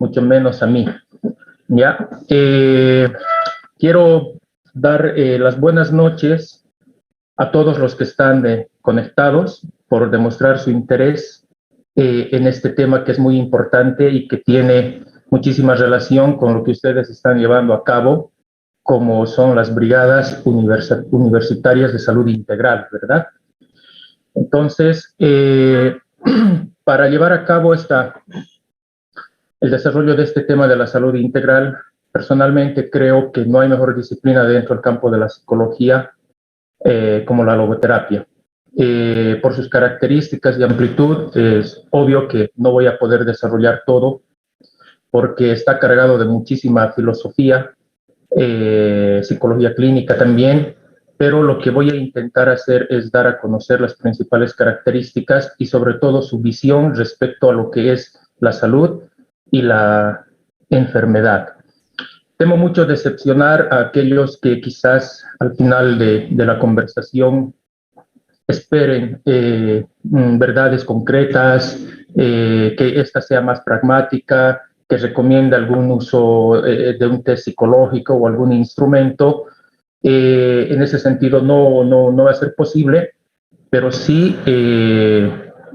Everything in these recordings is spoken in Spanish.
mucho menos a mí. ¿Ya? Quiero dar las buenas noches a todos los que están conectados por demostrar su interés en este tema que es muy importante y que tiene muchísima relación con lo que ustedes están llevando a cabo, como son las brigadas universitarias de salud integral, ¿verdad? Entonces, para llevar a cabo el desarrollo de este tema de la salud integral, personalmente creo que no hay mejor disciplina dentro del campo de la psicología como la logoterapia. Por sus características y amplitud, es obvio que no voy a poder desarrollar todo porque está cargado de muchísima filosofía, psicología clínica también, pero lo que voy a intentar hacer es dar a conocer las principales características y sobre todo su visión respecto a lo que es la salud y la enfermedad. Temo mucho decepcionar a aquellos que quizás al final de la conversación esperen verdades concretas, que esta sea más pragmática, que recomiende algún uso de un test psicológico o algún instrumento. En ese sentido no va a ser posible, pero sí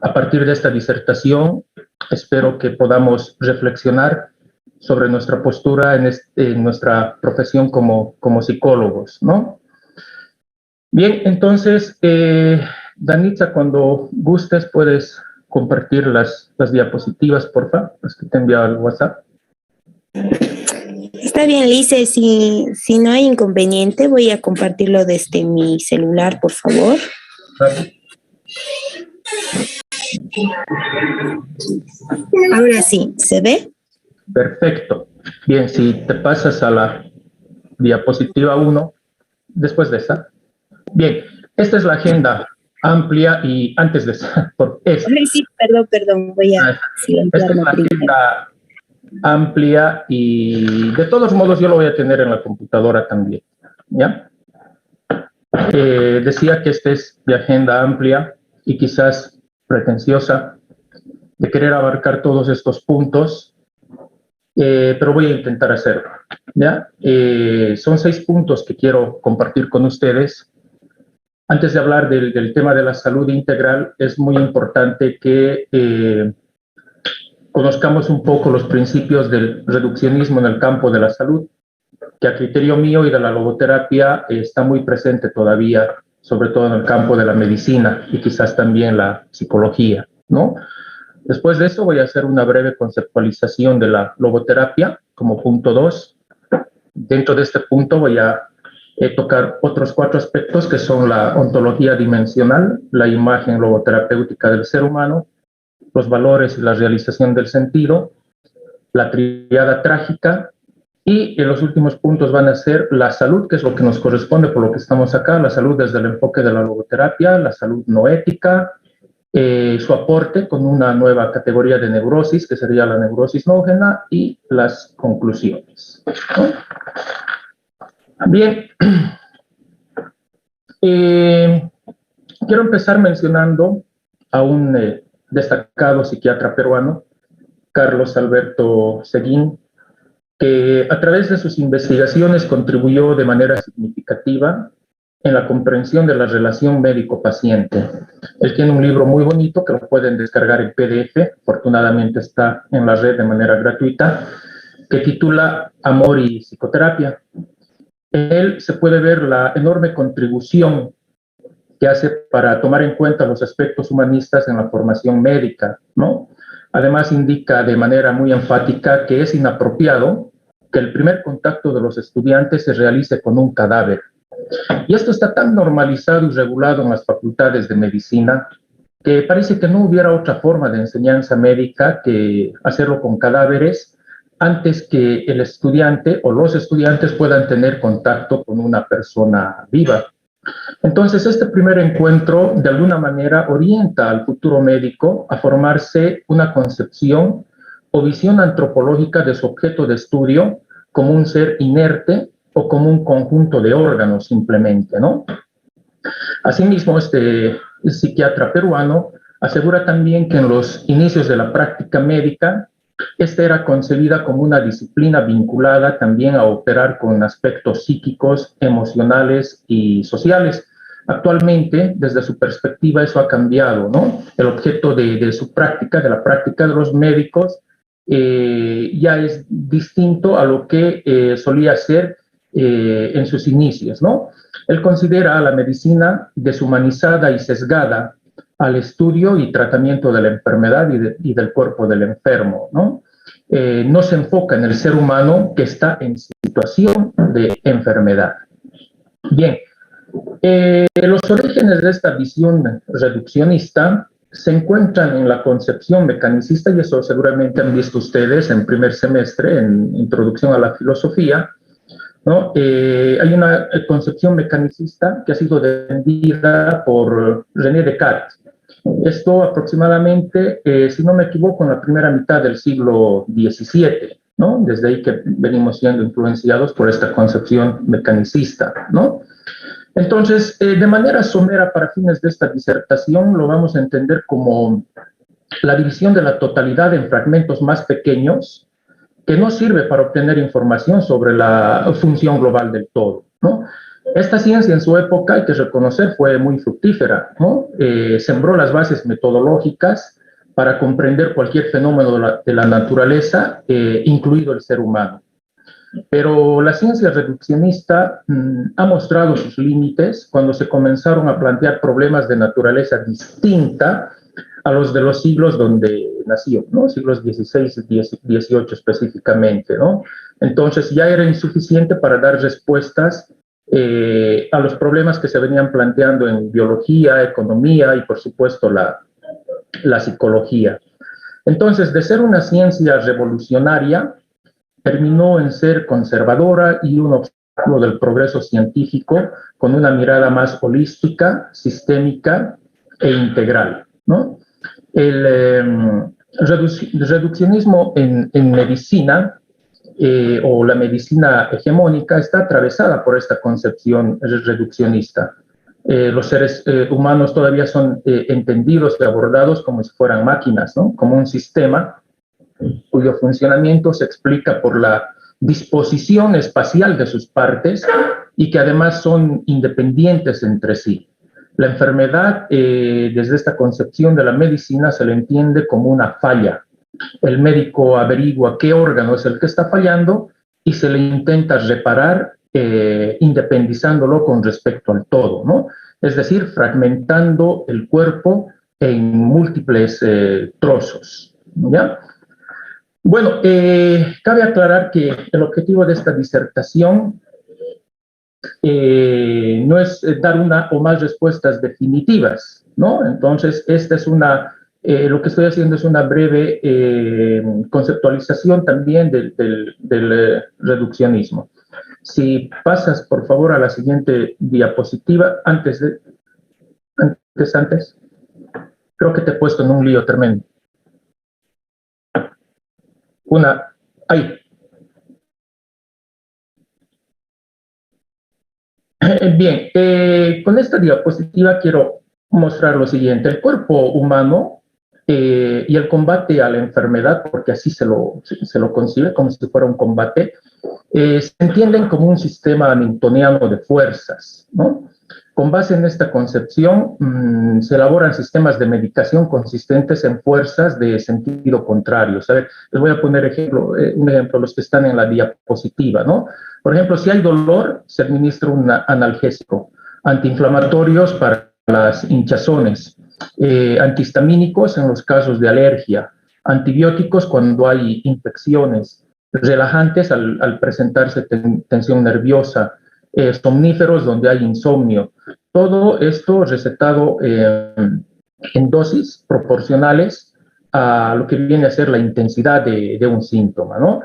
a partir de esta disertación espero que podamos reflexionar sobre nuestra postura en nuestra profesión como psicólogos, ¿no? Bien, entonces, Danitza, cuando gustes puedes compartir las diapositivas, por favor, las que te he enviado al WhatsApp. Está bien, Lice, si no hay inconveniente, voy a compartirlo desde mi celular, por favor. Vale. Ahora sí, ¿se ve? Perfecto. Bien, si te pasas a la diapositiva 1, después de esa. Bien, esta es la agenda amplia y antes de esa, Sí, perdón, voy a esta es la agenda amplia y de todos modos yo lo voy a tener en la computadora también, ¿ya? Decía que esta es mi agenda amplia y quizás pretenciosa de querer abarcar todos estos puntos, pero voy a intentar hacerlo, ¿ya? Son 6 puntos que quiero compartir con ustedes. Antes de hablar del tema de la salud integral, es muy importante que conozcamos un poco los principios del reduccionismo en el campo de la salud, que a criterio mío y de la logoterapia está muy presente todavía, sobre todo en el campo de la medicina y quizás también la psicología, ¿no? Después de eso voy a hacer una breve conceptualización de la logoterapia como punto 2. Dentro de este punto voy a tocar otros 4 aspectos que son la ontología dimensional, la imagen logoterapéutica del ser humano, los valores y la realización del sentido, la tríada trágica, y en los últimos puntos van a ser la salud, que es lo que nos corresponde por lo que estamos acá, la salud desde el enfoque de la logoterapia, la salud noética, su aporte con una nueva categoría de neurosis, que sería la neurosis nógena, y las conclusiones, ¿no? Bien, quiero empezar mencionando a un destacado psiquiatra peruano, Carlos Alberto Seguín, que a través de sus investigaciones contribuyó de manera significativa en la comprensión de la relación médico-paciente. Él tiene un libro muy bonito que lo pueden descargar en PDF, afortunadamente está en la red de manera gratuita, que titula Amor y psicoterapia. En él se puede ver la enorme contribución que hace para tomar en cuenta los aspectos humanistas en la formación médica, ¿no? Además, indica de manera muy enfática que es inapropiado que el primer contacto de los estudiantes se realice con un cadáver. Y esto está tan normalizado y regulado en las facultades de medicina que parece que no hubiera otra forma de enseñanza médica que hacerlo con cadáveres antes que el estudiante o los estudiantes puedan tener contacto con una persona viva. Entonces, este primer encuentro, de alguna manera, orienta al futuro médico a formarse una concepción o visión antropológica de su objeto de estudio como un ser inerte o como un conjunto de órganos simplemente, ¿no? Asimismo, este psiquiatra peruano asegura también que en los inicios de la práctica médica Esta era concebida como una disciplina vinculada también a operar con aspectos psíquicos, emocionales y sociales. Actualmente, desde su perspectiva, eso ha cambiado, ¿no? El objeto de su práctica, de la práctica de los médicos, ya es distinto a lo que solía ser en sus inicios, ¿no? Él considera a la medicina deshumanizada y sesgada al estudio y tratamiento de la enfermedad y del cuerpo del enfermo, ¿no? No se enfoca en el ser humano que está en situación de enfermedad. Bien, los orígenes de esta visión reduccionista se encuentran en la concepción mecanicista, y eso seguramente han visto ustedes en primer semestre, en Introducción a la Filosofía, ¿no? Hay una concepción mecanicista que ha sido defendida por René Descartes. Esto aproximadamente, si no me equivoco, en la primera mitad del siglo XVII, ¿no? Desde ahí que venimos siendo influenciados por esta concepción mecanicista, ¿no? Entonces, de manera somera, para fines de esta disertación, lo vamos a entender como la división de la totalidad en fragmentos más pequeños, que no sirve para obtener información sobre la función global del todo, ¿no? Esta ciencia en su época, hay que reconocer, fue muy fructífera, ¿no? Sembró las bases metodológicas para comprender cualquier fenómeno de la naturaleza, incluido el ser humano. Pero la ciencia reduccionista ha mostrado sus límites cuando se comenzaron a plantear problemas de naturaleza distinta a los de los siglos donde nació, ¿no? Siglos XVI y XVIII específicamente, ¿no? Entonces ya era insuficiente para dar respuestas a los problemas que se venían planteando en biología, economía y por supuesto la psicología. Entonces, de ser una ciencia revolucionaria, terminó en ser conservadora y un obstáculo del progreso científico con una mirada más holística, sistémica e integral, ¿no? El reduccionismo en medicina o la medicina hegemónica está atravesada por esta concepción reduccionista. Los seres humanos todavía son entendidos y abordados como si fueran máquinas, ¿no? Como un sistema cuyo funcionamiento se explica por la disposición espacial de sus partes y que además son independientes entre sí. La enfermedad, desde esta concepción de la medicina, se le entiende como una falla. El médico averigua qué órgano es el que está fallando y se le intenta reparar independizándolo con respecto al todo, ¿no? Es decir, fragmentando el cuerpo en múltiples trozos, ¿ya? Bueno, cabe aclarar que el objetivo de esta disertación no es dar una o más respuestas definitivas, ¿no? Entonces, esta es lo que estoy haciendo es una breve conceptualización también del reduccionismo. Si pasas, por favor, a la siguiente diapositiva, antes, creo que te he puesto en un lío tremendo. Ahí. Bien, con esta diapositiva quiero mostrar lo siguiente. El cuerpo humano y el combate a la enfermedad, porque así se lo concibe, como si fuera un combate, se entienden como un sistema newtoniano de fuerzas, ¿no? Con base en esta concepción, se elaboran sistemas de medicación consistentes en fuerzas de sentido contrario. A ver, les voy a poner un ejemplo, los que están en la diapositiva, ¿no? Por ejemplo, si hay dolor, se administra un analgésico, antiinflamatorios para las hinchazones, antihistamínicos en los casos de alergia, antibióticos cuando hay infecciones, relajantes al presentarse tensión nerviosa, somníferos donde hay insomnio. Todo esto recetado en dosis proporcionales a lo que viene a ser la intensidad de un síntoma, ¿no?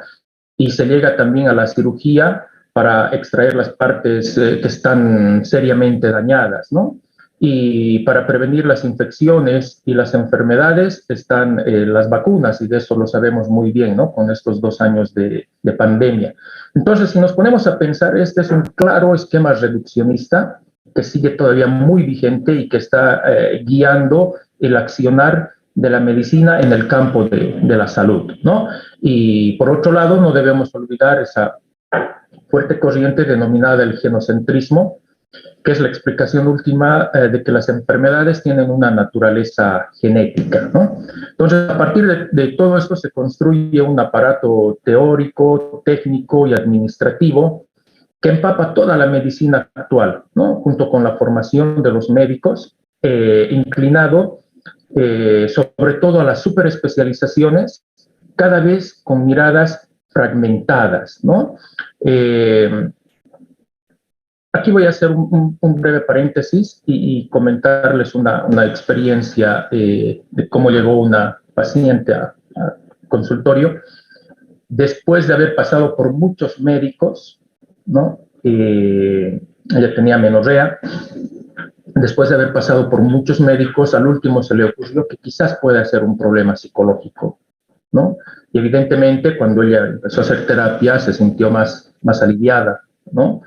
Y se llega también a la cirugía para extraer las partes que están seriamente dañadas, ¿no? Y para prevenir las infecciones y las enfermedades están las vacunas, y de eso lo sabemos muy bien, ¿no? Con estos 2 años de pandemia. Entonces, si nos ponemos a pensar, este es un claro esquema reduccionista que sigue todavía muy vigente y que está guiando el accionar de la medicina en el campo de la salud, ¿no? Y por otro lado, no debemos olvidar esa fuerte corriente denominada el genocentrismo, que es la explicación última de que las enfermedades tienen una naturaleza genética, ¿no? Entonces, a partir de todo esto se construye un aparato teórico, técnico y administrativo que empapa toda la medicina actual, ¿no? Junto con la formación de los médicos, inclinado sobre todo a las superespecializaciones, cada vez con miradas fragmentadas, ¿no? Aquí voy a hacer un breve paréntesis y comentarles una experiencia de cómo llegó una paciente a consultorio después de haber pasado por muchos médicos, ¿no? Ella tenía menorrea. Después de haber pasado por muchos médicos, al último se le ocurrió que quizás pueda ser un problema psicológico, ¿no? Y evidentemente cuando ella empezó a hacer terapia se sintió más aliviada, ¿no?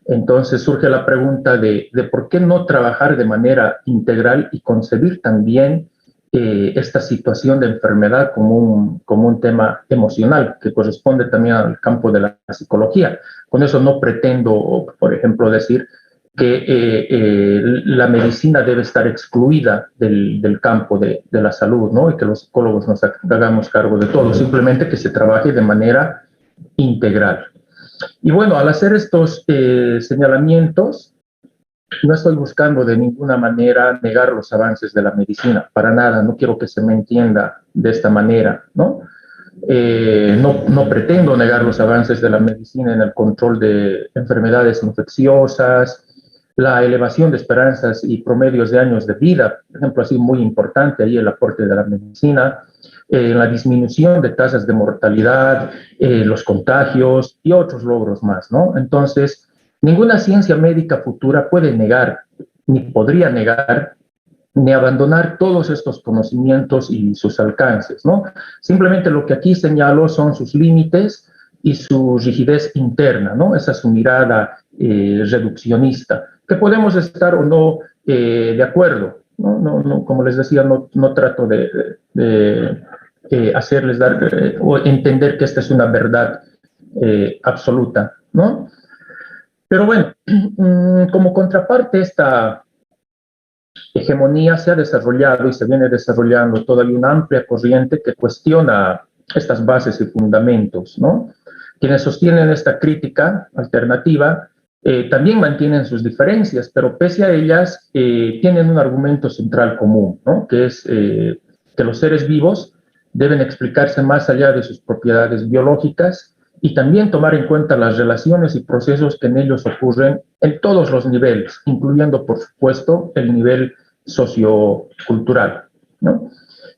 Entonces surge la pregunta de por qué no trabajar de manera integral y concebir también esta situación de enfermedad como un tema emocional que corresponde también al campo de la psicología. Con eso no pretendo, por ejemplo, decir que la medicina debe estar excluida del campo de la salud, ¿no? Y que los psicólogos nos hagamos cargo de todo, simplemente que se trabaje de manera integral. Y bueno, al hacer estos señalamientos, no estoy buscando de ninguna manera negar los avances de la medicina, para nada, no quiero que se me entienda de esta manera, ¿no? No pretendo negar los avances de la medicina en el control de enfermedades infecciosas, la elevación de esperanzas y promedios de años de vida, por ejemplo, ha sido muy importante ahí el aporte de la medicina, la disminución de tasas de mortalidad, los contagios y otros logros más, ¿no? Entonces, ninguna ciencia médica futura puede negar, ni podría negar, ni abandonar todos estos conocimientos y sus alcances, ¿no? Simplemente lo que aquí señalo son sus límites y su rigidez interna, ¿no? Esa es su mirada reduccionista, que podemos estar o no de acuerdo, ¿no? Como les decía, no trato de hacerles dar o entender que esta es una verdad absoluta, ¿no? Pero bueno, como contraparte esta hegemonía se ha desarrollado y se viene desarrollando todavía una amplia corriente que cuestiona estas bases y fundamentos, ¿no? Quienes sostienen esta crítica alternativa también mantienen sus diferencias, pero pese a ellas tienen un argumento central común, ¿no? Que es que los seres vivos deben explicarse más allá de sus propiedades biológicas y también tomar en cuenta las relaciones y procesos que en ellos ocurren en todos los niveles, incluyendo, por supuesto, el nivel sociocultural, ¿no?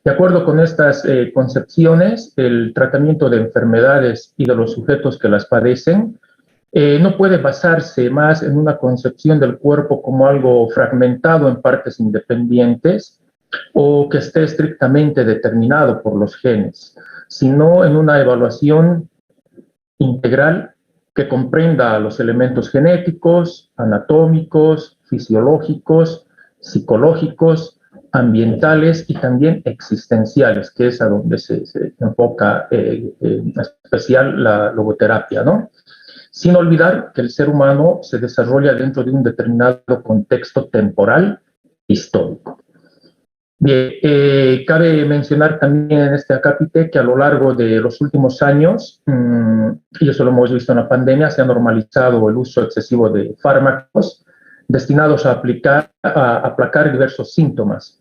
De acuerdo con estas concepciones, el tratamiento de enfermedades y de los sujetos que las padecen no puede basarse más en una concepción del cuerpo como algo fragmentado en partes independientes o que esté estrictamente determinado por los genes, sino en una evaluación integral que comprenda los elementos genéticos, anatómicos, fisiológicos, psicológicos, ambientales y también existenciales, que es a donde se enfoca en especial la logoterapia, ¿no? Sin olvidar que el ser humano se desarrolla dentro de un determinado contexto temporal histórico. Bien, cabe mencionar también en este acápite que a lo largo de los últimos años, y eso lo hemos visto en la pandemia, se ha normalizado el uso excesivo de fármacos destinados a aplacar diversos síntomas.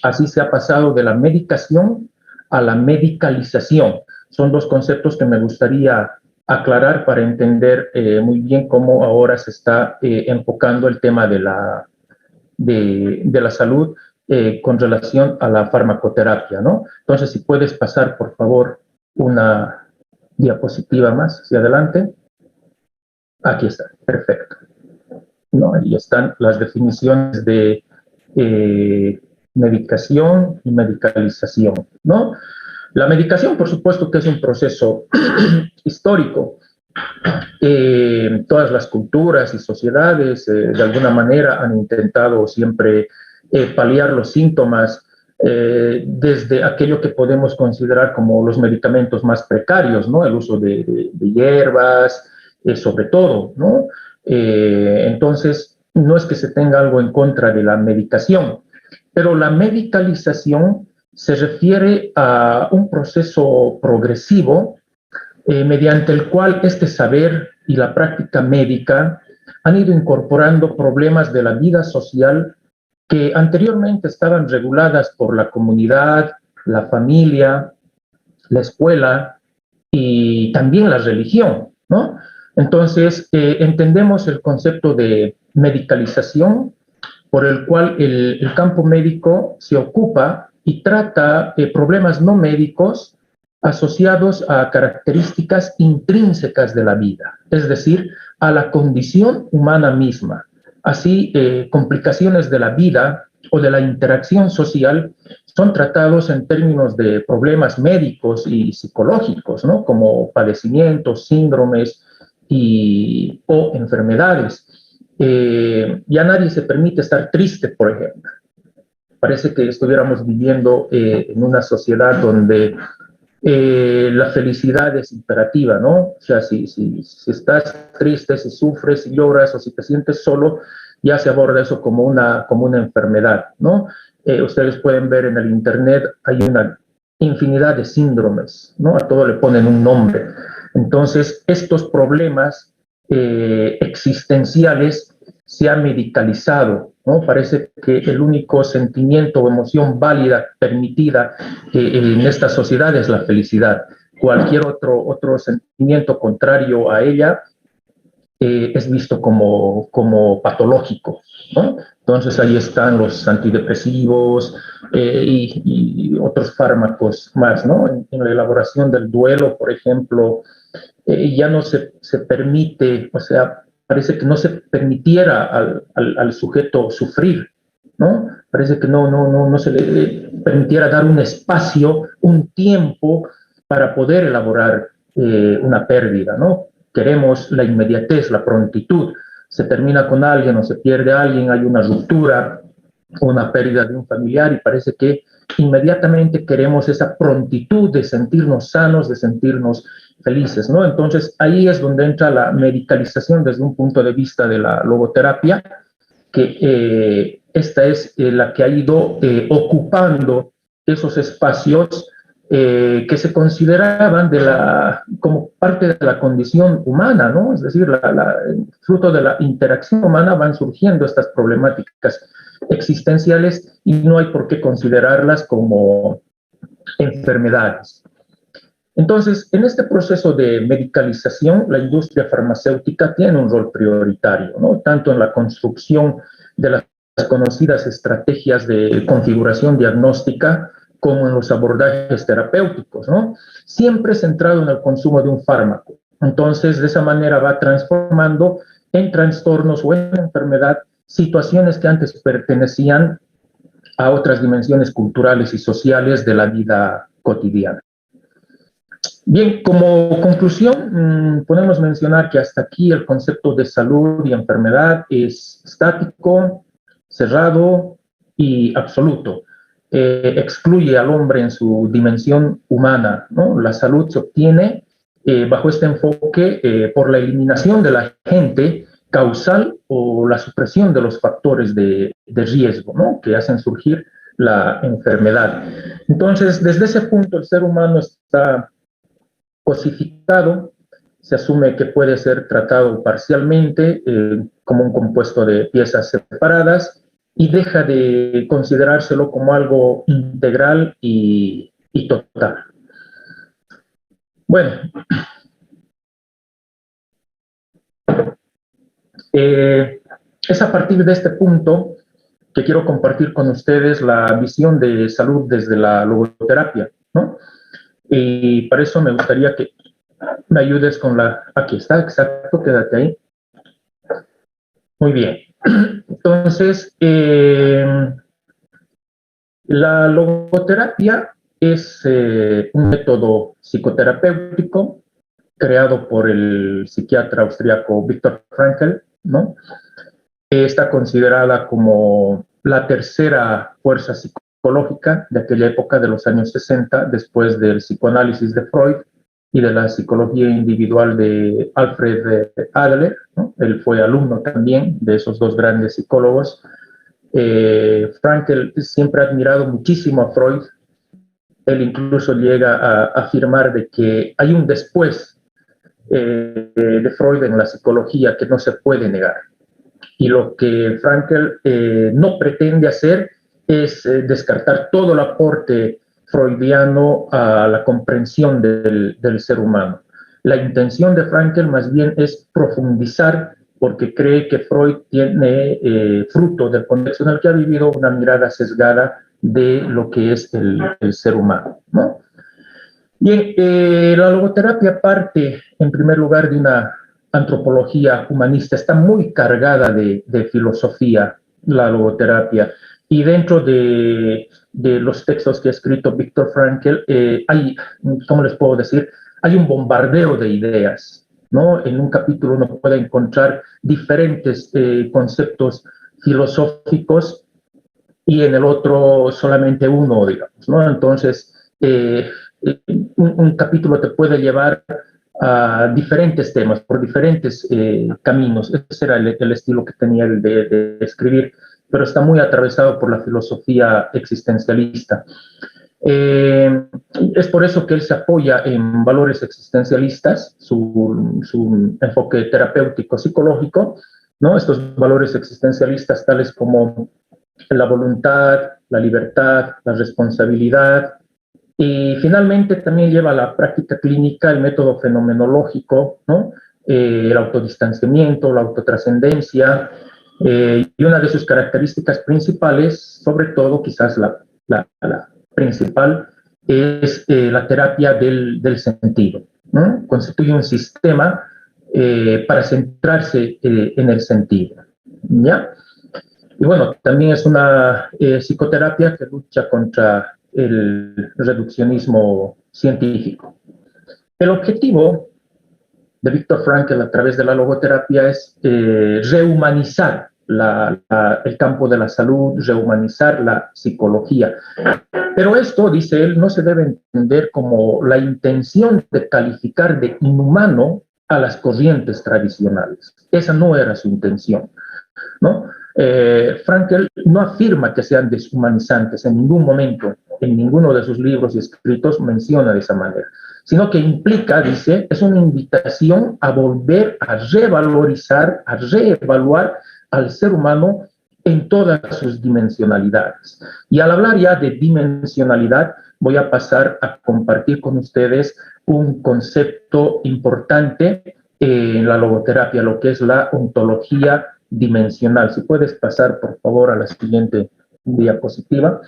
Así se ha pasado de la medicación a la medicalización. Son dos conceptos que me gustaría aclarar para entender muy bien cómo ahora se está enfocando el tema de la salud con relación a la farmacoterapia, ¿no? Entonces, si puedes pasar, por favor, una diapositiva más hacia adelante. Aquí está, perfecto. ¿No? Ahí están las definiciones de medicación y medicalización, ¿no? La medicación, por supuesto, que es un proceso histórico. Todas las culturas y sociedades, de alguna manera, han intentado siempre paliar los síntomas desde aquello que podemos considerar como los medicamentos más precarios, ¿no? El uso de hierbas, sobre todo, ¿no? Entonces, no es que se tenga algo en contra de la medicación, pero la medicalización se refiere a un proceso progresivo mediante el cual este saber y la práctica médica han ido incorporando problemas de la vida social que anteriormente estaban reguladas por la comunidad, la familia, la escuela y también la religión, ¿no? Entonces, entendemos el concepto de medicalización por el cual el campo médico se ocupa y trata problemas no médicos asociados a características intrínsecas de la vida, es decir, a la condición humana misma. Así, complicaciones de la vida o de la interacción social son tratados en términos de problemas médicos y psicológicos, ¿no? Como padecimientos, síndromes o enfermedades. Ya nadie se permite estar triste, por ejemplo. Parece que estuviéramos viviendo en una sociedad donde la felicidad es imperativa, ¿no? O sea, si estás triste, si sufres, si lloras o si te sientes solo, ya se aborda eso como una enfermedad, ¿no? Ustedes pueden ver en el internet, hay una infinidad de síndromes, ¿no? A todo le ponen un nombre. Entonces, estos problemas existenciales se han medicalizado, ¿no? Parece que el único sentimiento o emoción válida, permitida en esta sociedad es la felicidad. Cualquier otro sentimiento contrario a ella es visto como patológico, ¿no? Entonces ahí están los antidepresivos y otros fármacos más, ¿no? En la elaboración del duelo, por ejemplo, ya no se permite, o sea, parece que no se permitiera al sujeto sufrir, ¿no? Parece que no se le permitiera dar un espacio, un tiempo para poder elaborar una pérdida, ¿no? Queremos la inmediatez, la prontitud. Se termina con alguien o se pierde a alguien, hay una ruptura o una pérdida de un familiar y parece que inmediatamente queremos esa prontitud de sentirnos sanos, de sentirnos felices, ¿no? Entonces ahí es donde entra la medicalización desde un punto de vista de la logoterapia, que esta es la que ha ido ocupando esos espacios que se consideraban como parte de la condición humana, ¿no? Es decir, fruto de la interacción humana van surgiendo estas problemáticas existenciales y no hay por qué considerarlas como enfermedades. Entonces, en este proceso de medicalización, la industria farmacéutica tiene un rol prioritario, ¿no? Tanto en la construcción de las conocidas estrategias de configuración diagnóstica como en los abordajes terapéuticos, ¿no? Siempre centrado en el consumo de un fármaco. Entonces, de esa manera va transformando en trastornos o en enfermedad situaciones que antes pertenecían a otras dimensiones culturales y sociales de la vida cotidiana. Bien, como conclusión, podemos mencionar que hasta aquí el concepto de salud y enfermedad es estático, cerrado y absoluto. Excluye al hombre en su dimensión humana, ¿no? La salud se obtiene bajo este enfoque por la eliminación del agente causal o la supresión de los factores de riesgo, ¿no? Que hacen surgir la enfermedad. Entonces, desde ese punto, el ser humano está cosificado, se asume que puede ser tratado parcialmente como un compuesto de piezas separadas y deja de considerárselo como algo integral y total. Bueno, es a partir de este punto que quiero compartir con ustedes la visión de salud desde la logoterapia, ¿no? Y para eso me gustaría que me ayudes con aquí está, exacto, quédate ahí. Muy bien. Entonces, la logoterapia es un método psicoterapéutico creado por el psiquiatra austriaco Viktor Frankl, ¿no? Está considerada como la tercera fuerza psicológica psicológica de aquella época de los años 60, después del psicoanálisis de Freud y de la psicología individual de Alfred Adler, ¿no? Él fue alumno también de esos dos grandes psicólogos. Frankl siempre ha admirado muchísimo a Freud. Él incluso llega a afirmar de que hay un después de Freud en la psicología que no se puede negar. Y lo que Frankl no pretende hacer es descartar todo el aporte freudiano a la comprensión del ser humano. La intención de Frankl más bien es profundizar, porque cree que Freud tiene, fruto del contexto en el que ha vivido, una mirada sesgada de lo que es el ser humano, ¿no? Bien, la logoterapia parte, en primer lugar, de una antropología humanista. Está muy cargada de filosofía, la logoterapia. Y dentro de los textos que ha escrito Viktor Frankl, hay, ¿cómo les puedo decir? Hay un bombardeo de ideas, ¿no? En un capítulo uno puede encontrar diferentes conceptos filosóficos y en el otro solamente uno, digamos, ¿no? Entonces, un capítulo te puede llevar a diferentes temas, por diferentes caminos. Ese era el estilo que tenía el de escribir, pero está muy atravesado por la filosofía existencialista. Es por eso que él se apoya en valores existencialistas, su enfoque terapéutico psicológico, ¿no? Estos valores existencialistas tales como la voluntad, la libertad, la responsabilidad, y finalmente también lleva a la práctica clínica el método fenomenológico, ¿no? El autodistanciamiento, la autotrascendencia, y una de sus características principales, sobre todo quizás la principal, es la terapia del sentido, ¿no? Constituye un sistema para centrarse en el sentido, ¿ya? Y bueno, también es una psicoterapia que lucha contra el reduccionismo científico. El objetivo de Viktor Frankl a través de la logoterapia es rehumanizar el campo de la salud, rehumanizar la psicología. Pero esto, dice él, no se debe entender como la intención de calificar de inhumano a las corrientes tradicionales. Esa no era su intención, ¿no? Frankl no afirma que sean deshumanizantes en ningún momento, en ninguno de sus libros y escritos menciona de esa manera, sino que implica, dice, es una invitación a volver a revalorizar, a reevaluar al ser humano en todas sus dimensionalidades. Y al hablar ya de dimensionalidad, voy a pasar a compartir con ustedes un concepto importante en la logoterapia, lo que es la ontología dimensional. Si puedes pasar, por favor, a la siguiente diapositiva.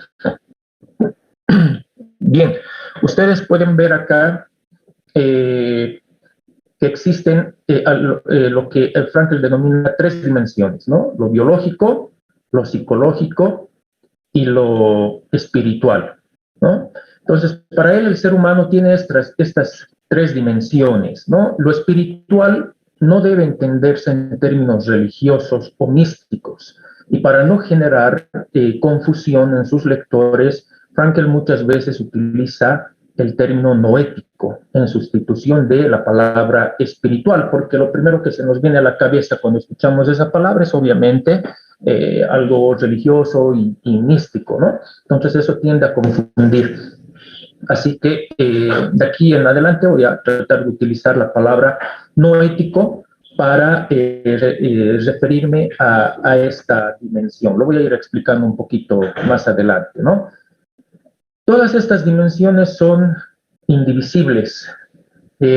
Bien, ustedes pueden ver acá que existen lo que Frankl denomina tres dimensiones, ¿no? Lo biológico, lo psicológico y lo espiritual, ¿no? Entonces, para él el ser humano tiene estas tres dimensiones, ¿no? Lo espiritual no debe entenderse en términos religiosos o místicos. Y para no generar confusión en sus lectores, Frankl muchas veces utiliza el término noético en sustitución de la palabra espiritual, porque lo primero que se nos viene a la cabeza cuando escuchamos esa palabra es obviamente algo religioso y místico, ¿no? Entonces eso tiende a confundir. Así que de aquí en adelante voy a tratar de utilizar la palabra noético para referirme a esta dimensión. Lo voy a ir explicando un poquito más adelante, ¿no? Todas estas dimensiones son indivisibles,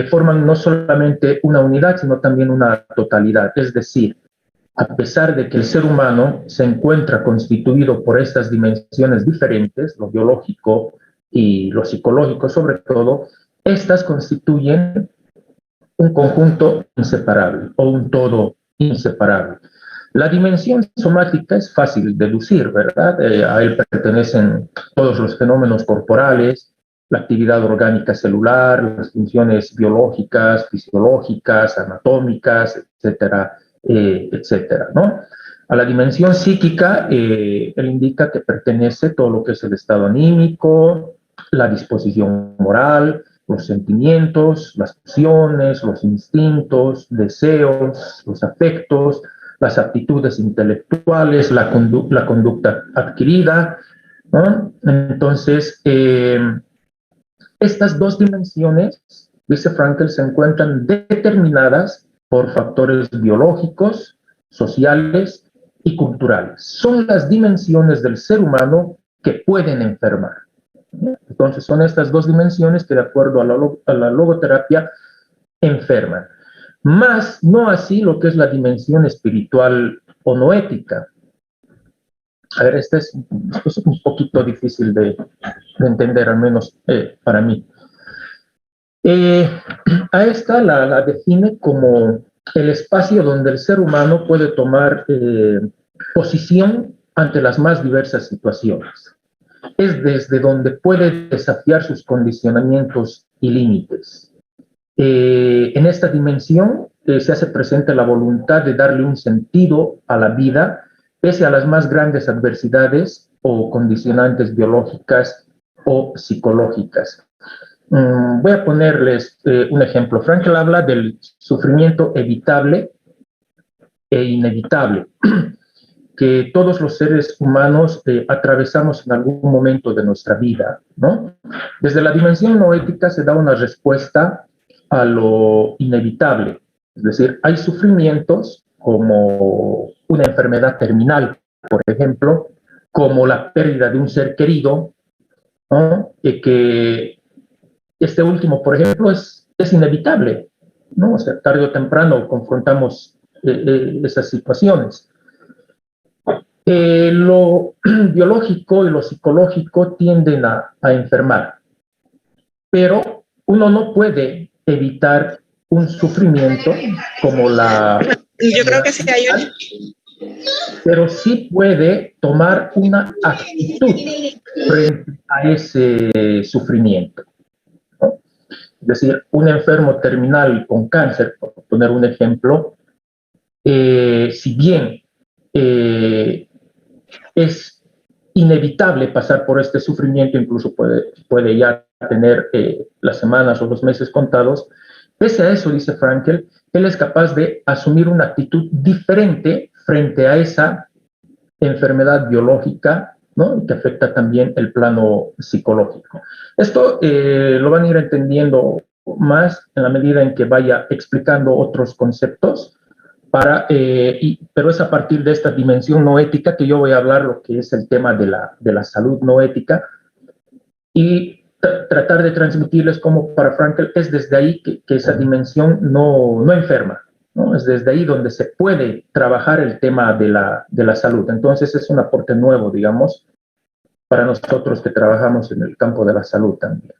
forman no solamente una unidad, sino también una totalidad. Es decir, a pesar de que el ser humano se encuentra constituido por estas dimensiones diferentes, lo biológico y lo psicológico sobre todo, estas constituyen un conjunto inseparable o un todo inseparable. La dimensión somática es fácil deducir, ¿verdad? A él pertenecen todos los fenómenos corporales, la actividad orgánica celular, las funciones biológicas, fisiológicas, anatómicas, etcétera, etcétera, ¿no? A la dimensión psíquica, él indica que pertenece todo lo que es el estado anímico, la disposición moral, los sentimientos, las pasiones, los instintos, deseos, los afectos, las aptitudes intelectuales, la conducta adquirida, ¿no? Entonces, estas dos dimensiones, dice Frankl, se encuentran determinadas por factores biológicos, sociales y culturales. Son las dimensiones del ser humano que pueden enfermar. Entonces, son estas dos dimensiones que, de acuerdo a la logoterapia, enferman. Más no así lo que es la dimensión espiritual o noética. A ver, esto es un poquito difícil de entender, al menos para mí. A esta la define como el espacio donde el ser humano puede tomar posición ante las más diversas situaciones. Es desde donde puede desafiar sus condicionamientos y límites. En esta dimensión se hace presente la voluntad de darle un sentido a la vida pese a las más grandes adversidades o condicionantes biológicas o psicológicas. Voy a ponerles un ejemplo. Frankl habla del sufrimiento evitable e inevitable que todos los seres humanos atravesamos en algún momento de nuestra vida, ¿no? Desde la dimensión noética se da una respuesta a lo inevitable, es decir, hay sufrimientos como una enfermedad terminal, por ejemplo, como la pérdida de un ser querido, ¿no? Que este último, por ejemplo, es inevitable, ¿no? O sea, tarde o temprano confrontamos esas situaciones. Lo biológico y lo psicológico tienden a enfermar, pero uno no puede evitar un sufrimiento como la... Yo creo que sí hay pero sí puede tomar una actitud frente a ese sufrimiento, ¿no? Es decir, un enfermo terminal con cáncer, por poner un ejemplo, si bien es inevitable pasar por este sufrimiento, incluso puede ya tener las semanas o los meses contados, pese a eso, dice Frankl, él es capaz de asumir una actitud diferente frente a esa enfermedad biológica, ¿no? Que afecta también el plano psicológico. Esto lo van a ir entendiendo más en la medida en que vaya explicando otros conceptos, pero es a partir de esta dimensión no ética que yo voy a hablar lo que es el tema de la salud no ética y tratar de transmitirles cómo para Frankl es desde ahí que esa dimensión no enferma, ¿no? Es desde ahí donde se puede trabajar el tema de la salud. Entonces es un aporte nuevo, digamos, para nosotros que trabajamos en el campo de la salud también.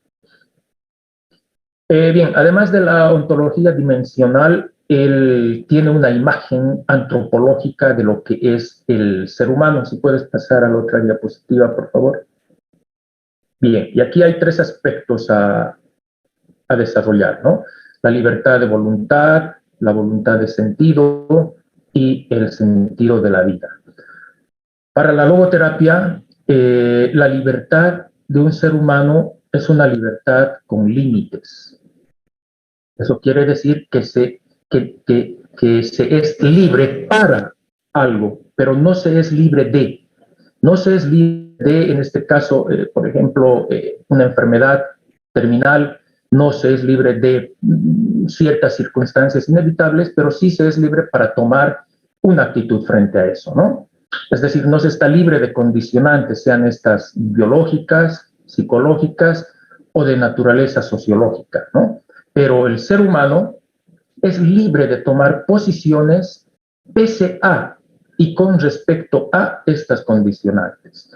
Bien, además de la ontología dimensional, él tiene una imagen antropológica de lo que es el ser humano. Si puedes pasar a la otra diapositiva, por favor. Bien, y aquí hay tres aspectos a desarrollar, ¿no? La libertad de voluntad, la voluntad de sentido y el sentido de la vida. Para la logoterapia, la libertad de un ser humano es una libertad con límites. Eso quiere decir que se es libre para algo, pero no se es libre de. No se es libre de, en este caso, por ejemplo, una enfermedad terminal, no se es libre de ciertas circunstancias inevitables, pero sí se es libre para tomar una actitud frente a eso, ¿no? Es decir, no se está libre de condicionantes, sean estas biológicas, psicológicas o de naturaleza sociológica, ¿no? Pero el ser humano es libre de tomar posiciones pese a y con respecto a estas condicionantes.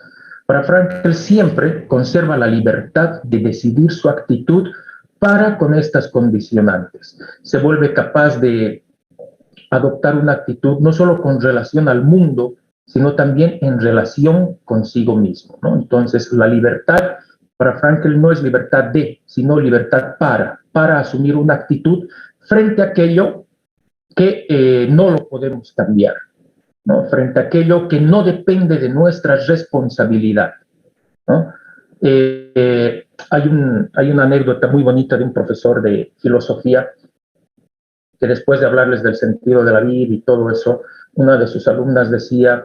Para Frankl siempre conserva la libertad de decidir su actitud para con estas condicionantes. Se vuelve capaz de adoptar una actitud no solo con relación al mundo, sino también en relación consigo mismo, ¿no? Entonces, la libertad para Frankl no es libertad de, sino libertad para asumir una actitud frente a aquello que no lo podemos cambiar. ¿no? Frente a aquello que no depende de nuestra responsabilidad, ¿no? Hay una anécdota muy bonita de un profesor de filosofía que después de hablarles del sentido de la vida y todo eso, una de sus alumnas decía: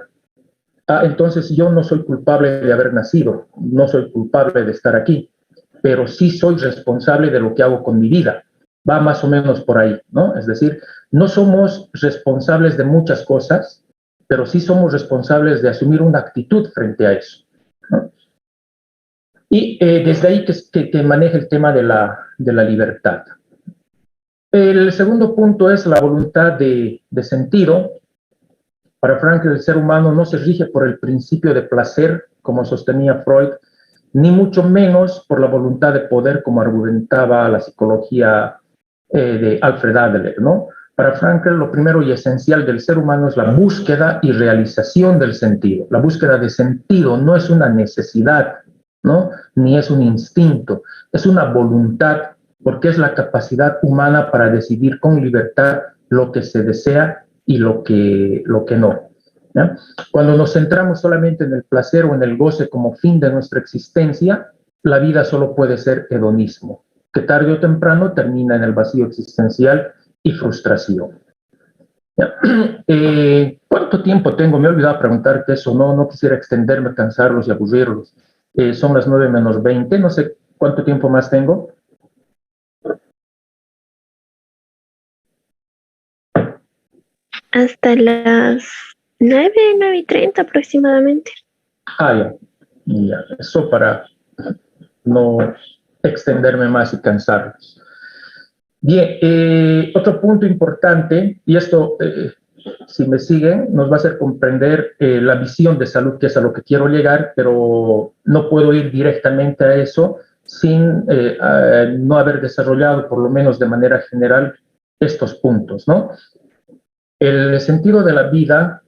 entonces yo no soy culpable de haber nacido, no soy culpable de estar aquí, pero sí soy responsable de lo que hago con mi vida. Va más o menos por ahí, ¿no? Es decir, no somos responsables de muchas cosas, pero sí somos responsables de asumir una actitud frente a eso, ¿no? Y desde ahí que maneja el tema de la libertad. El segundo punto es la voluntad de sentido. Para Frankl, el ser humano no se rige por el principio de placer, como sostenía Freud, ni mucho menos por la voluntad de poder, como argumentaba la psicología de Alfred Adler, ¿no? Para Frankl, lo primero y esencial del ser humano es la búsqueda y realización del sentido. La búsqueda de sentido no es una necesidad, ¿no? Ni es un instinto, es una voluntad, porque es la capacidad humana para decidir con libertad lo que se desea y lo que no, ¿ya? Cuando nos centramos solamente en el placer o en el goce como fin de nuestra existencia, la vida solo puede ser hedonismo, que tarde o temprano termina en el vacío existencial y frustración. ¿Cuánto tiempo tengo? Me he olvidado preguntarte eso, no quisiera extenderme, cansarlos y aburrirlos. Son las 9 menos 20, no sé cuánto tiempo más tengo. Hasta las 9:30 aproximadamente. Ya, eso para no extenderme más y cansarlos. Bien, otro punto importante, y esto, si me siguen, nos va a hacer comprender la visión de salud, que es a lo que quiero llegar, pero no puedo ir directamente a eso sin no haber desarrollado, por lo menos de manera general, estos puntos, ¿no? El sentido de la vida,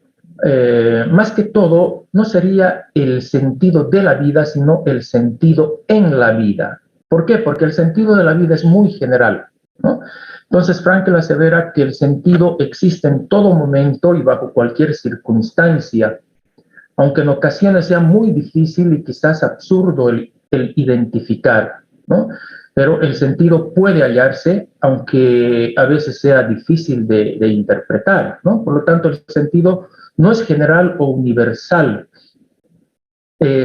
más que todo, no sería el sentido de la vida, sino el sentido en la vida. ¿Por qué? Porque el sentido de la vida es muy general, ¿no? Entonces, Frankl asevera que el sentido existe en todo momento y bajo cualquier circunstancia, aunque en ocasiones sea muy difícil y quizás absurdo el identificar, ¿no? Pero el sentido puede hallarse, aunque a veces sea difícil de interpretar, ¿no? Por lo tanto, el sentido no es general o universal,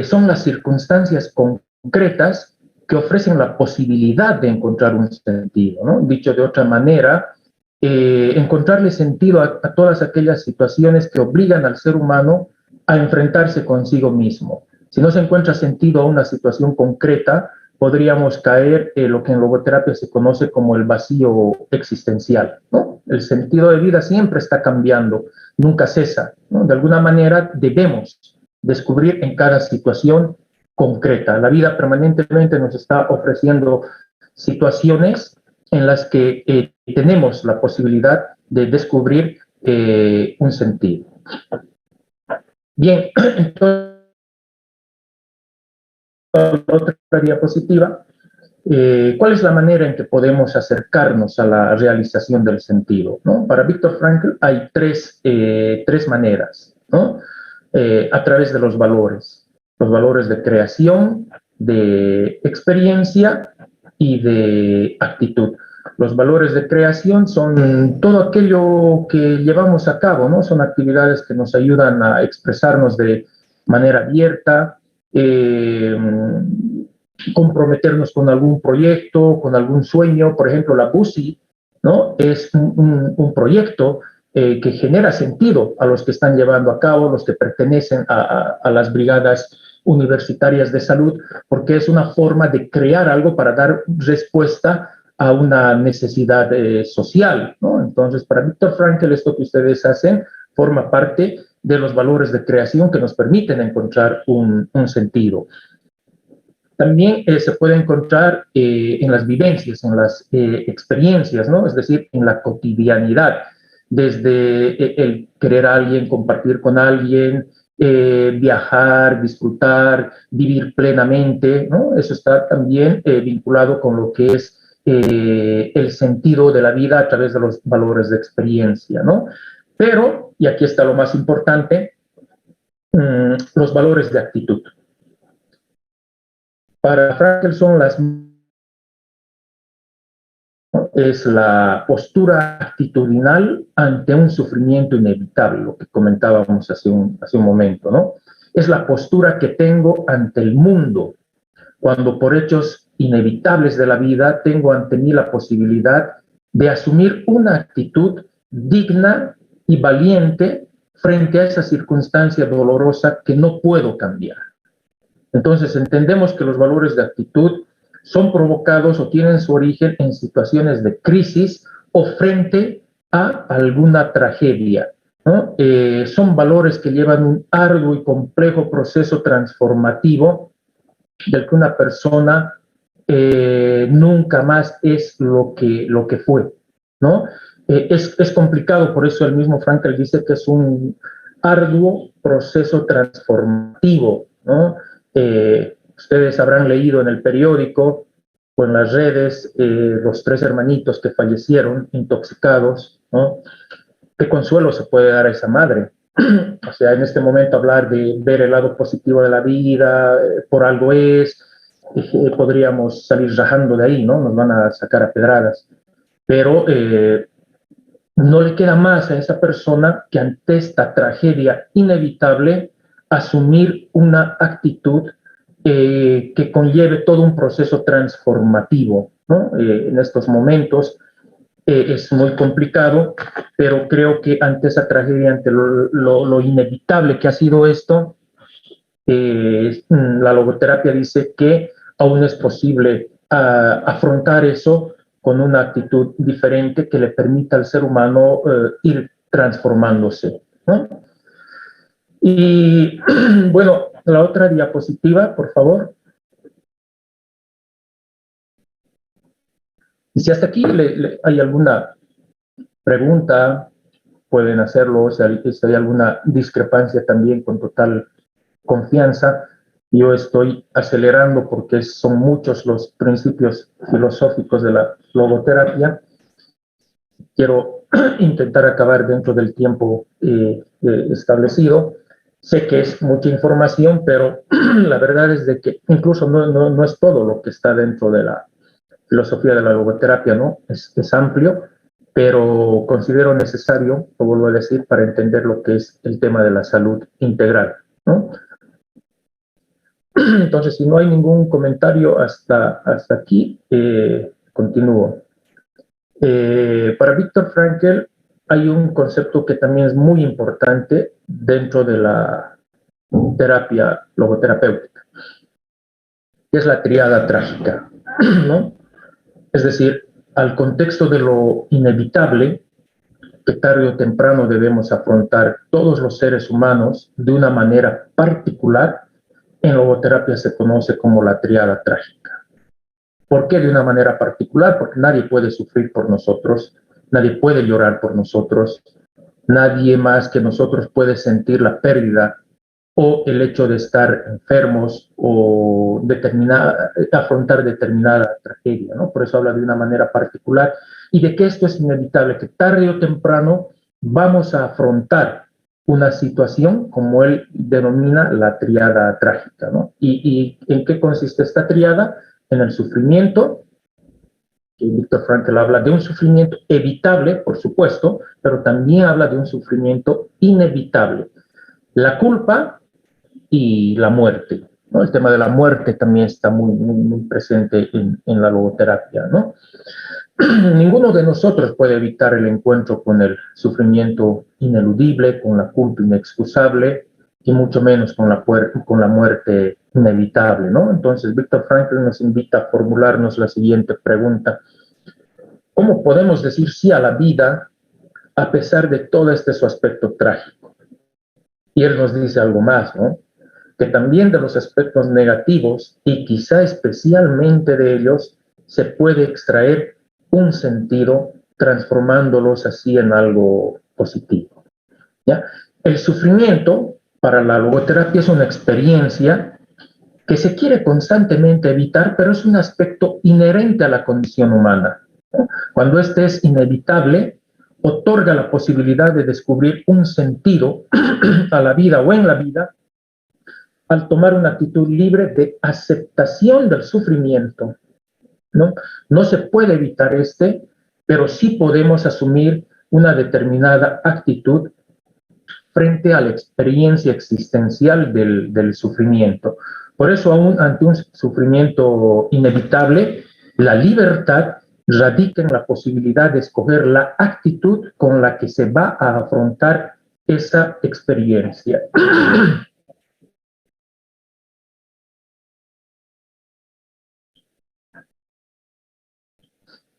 son las circunstancias concretas que ofrecen la posibilidad de encontrar un sentido, ¿no? Dicho de otra manera, encontrarle sentido a todas aquellas situaciones que obligan al ser humano a enfrentarse consigo mismo. Si no se encuentra sentido a una situación concreta, podríamos caer en lo que en logoterapia se conoce como el vacío existencial, ¿no? El sentido de vida siempre está cambiando, nunca cesa, ¿no? De alguna manera debemos descubrir en cada situación concreta. La vida permanentemente nos está ofreciendo situaciones en las que tenemos la posibilidad de descubrir un sentido. Bien, entonces, la otra diapositiva, ¿cuál es la manera en que podemos acercarnos a la realización del sentido, ¿no? Para Viktor Frankl hay tres maneras, ¿no? A través de los valores de creación, de experiencia y de actitud. Los valores de creación son todo aquello que llevamos a cabo, ¿no? Son actividades que nos ayudan a expresarnos de manera abierta, comprometernos con algún proyecto, con algún sueño. Por ejemplo, la BUSI, ¿no? Es un proyecto que genera sentido a los que están llevando a cabo, los que pertenecen a las brigadas universitarias de salud, porque es una forma de crear algo para dar respuesta a una necesidad social, ¿no? Entonces, para Viktor Frankl, esto que ustedes hacen forma parte de los valores de creación que nos permiten encontrar un sentido. También se puede encontrar en las vivencias, en las experiencias, ¿no? Es decir, en la cotidianidad, desde el querer a alguien, compartir con alguien, viajar, disfrutar, vivir plenamente, ¿no? Eso está también vinculado con lo que es el sentido de la vida a través de los valores de experiencia, ¿no? Pero, y aquí está lo más importante, los valores de actitud. Para Frankl es la postura actitudinal ante un sufrimiento inevitable, lo que comentábamos hace un momento, ¿no? Es la postura que tengo ante el mundo, cuando por hechos inevitables de la vida tengo ante mí la posibilidad de asumir una actitud digna y valiente frente a esa circunstancia dolorosa que no puedo cambiar. Entonces entendemos que los valores de actitud son provocados o tienen su origen en situaciones de crisis o frente a alguna tragedia, ¿no? Son valores que llevan un arduo y complejo proceso transformativo del que una persona nunca más es lo que fue, ¿no? Es complicado, por eso el mismo Frankl dice que es un arduo proceso transformativo, ¿no? Ustedes habrán leído en el periódico o en las redes los 3 hermanitos que fallecieron intoxicados, ¿no? ¿Qué consuelo se puede dar a esa madre? O sea, en este momento hablar de ver el lado positivo de la vida, por algo es, podríamos salir rajando de ahí, ¿no? Nos van a sacar a pedradas. Pero no le queda más a esa persona que ante esta tragedia inevitable asumir una actitud que conlleve todo un proceso transformativo, ¿no? En estos momentos es muy complicado, pero creo que ante esa tragedia, ante lo inevitable que ha sido esto, la logoterapia dice que aún es posible afrontar eso con una actitud diferente que le permita al ser humano ir transformándose, ¿no? Y bueno, la otra diapositiva, por favor. Y si hasta aquí hay alguna pregunta, pueden hacerlo. Si hay alguna discrepancia también, con total confianza. Yo estoy acelerando porque son muchos los principios filosóficos de la logoterapia. Quiero intentar acabar dentro del tiempo establecido. Sé que es mucha información, pero la verdad es de que incluso no es todo lo que está dentro de la filosofía de la logoterapia, ¿no? Es amplio, pero considero necesario, lo vuelvo a decir, para entender lo que es el tema de la salud integral, ¿no? Entonces, si no hay ningún comentario hasta aquí, continúo. Para Viktor Frankl hay un concepto que también es muy importante dentro de la terapia logoterapéutica, que es la tríada trágica, ¿no? Es decir, al contexto de lo inevitable que tarde o temprano debemos afrontar todos los seres humanos de una manera particular, en logoterapia se conoce como la tríada trágica. ¿Por qué de una manera particular? Porque nadie puede sufrir por nosotros, nadie puede llorar por nosotros, nadie más que nosotros puede sentir la pérdida o el hecho de estar enfermos o afrontar determinada tragedia, ¿no? Por eso habla de una manera particular y de que esto es inevitable, que tarde o temprano vamos a afrontar una situación como él denomina la tríada trágica, ¿no? ¿Y en qué consiste esta tríada? En el sufrimiento, que Viktor Frankl habla de un sufrimiento evitable, por supuesto, pero también habla de un sufrimiento inevitable. La culpa y la muerte, ¿no? El tema de la muerte también está muy presente en la logoterapia, ¿no? Ninguno de nosotros puede evitar el encuentro con el sufrimiento ineludible, con la culpa inexcusable, y mucho menos con la muerte inevitable, ¿no? Entonces, Viktor Frankl nos invita a formularnos la siguiente pregunta: ¿cómo podemos decir sí a la vida a pesar de todo su aspecto trágico? Y él nos dice algo más, ¿no? Que también de los aspectos negativos, y quizá especialmente de ellos, se puede extraer un sentido transformándolos así en algo positivo, ¿ya? El sufrimiento para la logoterapia es una experiencia que se quiere constantemente evitar, pero es un aspecto inherente a la condición humana, ¿no? Cuando este es inevitable otorga la posibilidad de descubrir un sentido a la vida o en la vida al tomar una actitud libre de aceptación del sufrimiento, ¿no? No se puede evitar pero sí podemos asumir una determinada actitud frente a la experiencia existencial del sufrimiento. Por eso, aún ante un sufrimiento inevitable, la libertad radica en la posibilidad de escoger la actitud con la que se va a afrontar esa experiencia.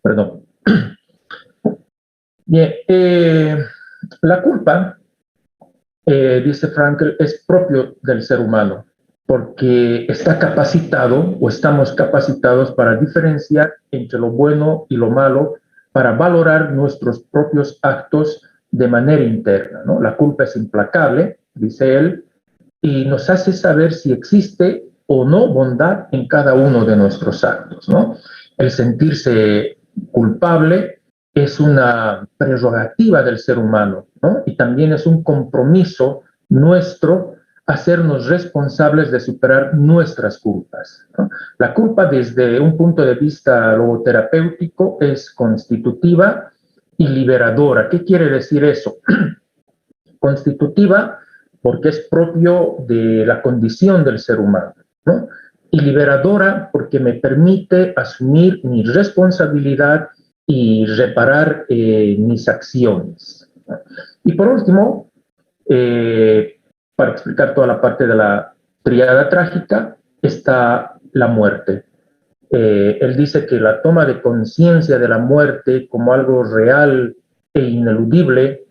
Perdón. Bien, la culpa, dice Frankl, es propio del ser humano, porque está capacitado o estamos capacitados para diferenciar entre lo bueno y lo malo, para valorar nuestros propios actos de manera interna, ¿no? La culpa es implacable, dice él, y nos hace saber si existe o no bondad en cada uno de nuestros actos, ¿no? El sentirse culpable es una prerrogativa del ser humano, ¿no? Y también es un compromiso nuestro hacernos responsables de superar nuestras culpas, ¿no? La culpa desde un punto de vista logoterapéutico es constitutiva y liberadora. ¿Qué quiere decir eso? Constitutiva porque es propio de la condición del ser humano, ¿no? Y liberadora porque me permite asumir mi responsabilidad y reparar mis acciones, ¿no? Y por último, para explicar toda la parte de la tríada trágica, está la muerte. Él dice que la toma de conciencia de la muerte como algo real e ineludible,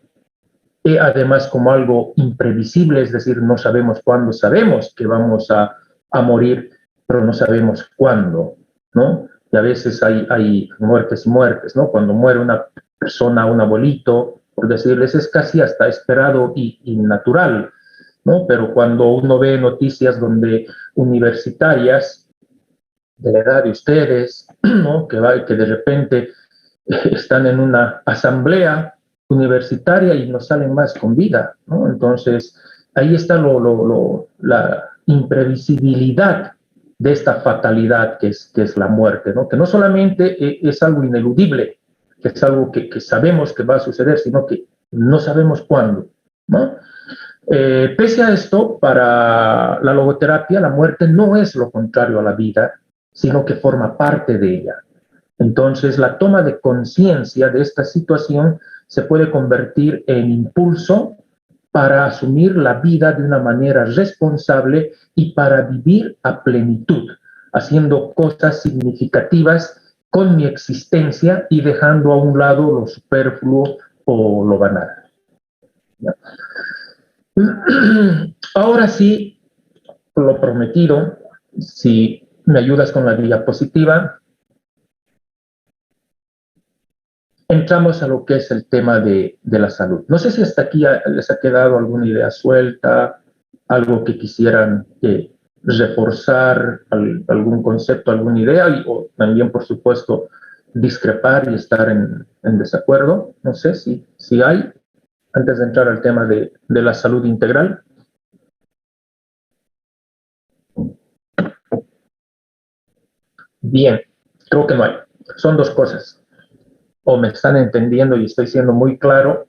además como algo imprevisible, es decir, no sabemos cuándo, sabemos que vamos a morir, pero no sabemos cuándo, ¿no? Y a veces hay muertes y muertes, ¿no? Cuando muere una persona, un abuelito, por decirles, es casi hasta esperado y natural, ¿no? Pero cuando uno ve noticias donde universitarias de la edad de ustedes, ¿no? Que de repente están en una asamblea universitaria y no salen más con vida, ¿no? Entonces, ahí está la imprevisibilidad de esta fatalidad que es la muerte, ¿no? Que no solamente es algo ineludible, que es algo que sabemos que va a suceder, sino que no sabemos cuándo, ¿no? Pese a esto, para la logoterapia, la muerte no es lo contrario a la vida, sino que forma parte de ella. Entonces, la toma de conciencia de esta situación se puede convertir en impulso para asumir la vida de una manera responsable y para vivir a plenitud, haciendo cosas significativas con mi existencia y dejando a un lado lo superfluo o lo banal. ¿Ya? Ahora sí, lo prometido, si me ayudas con la diapositiva, entramos a lo que es el tema de la salud. No sé si hasta aquí les ha quedado alguna idea suelta, algo que quisieran reforzar, algún concepto, alguna idea, o también, por supuesto, discrepar y estar en desacuerdo. No sé si hay, antes de entrar al tema de la salud integral. Bien, creo que no hay. Son dos cosas. O me están entendiendo y estoy siendo muy claro,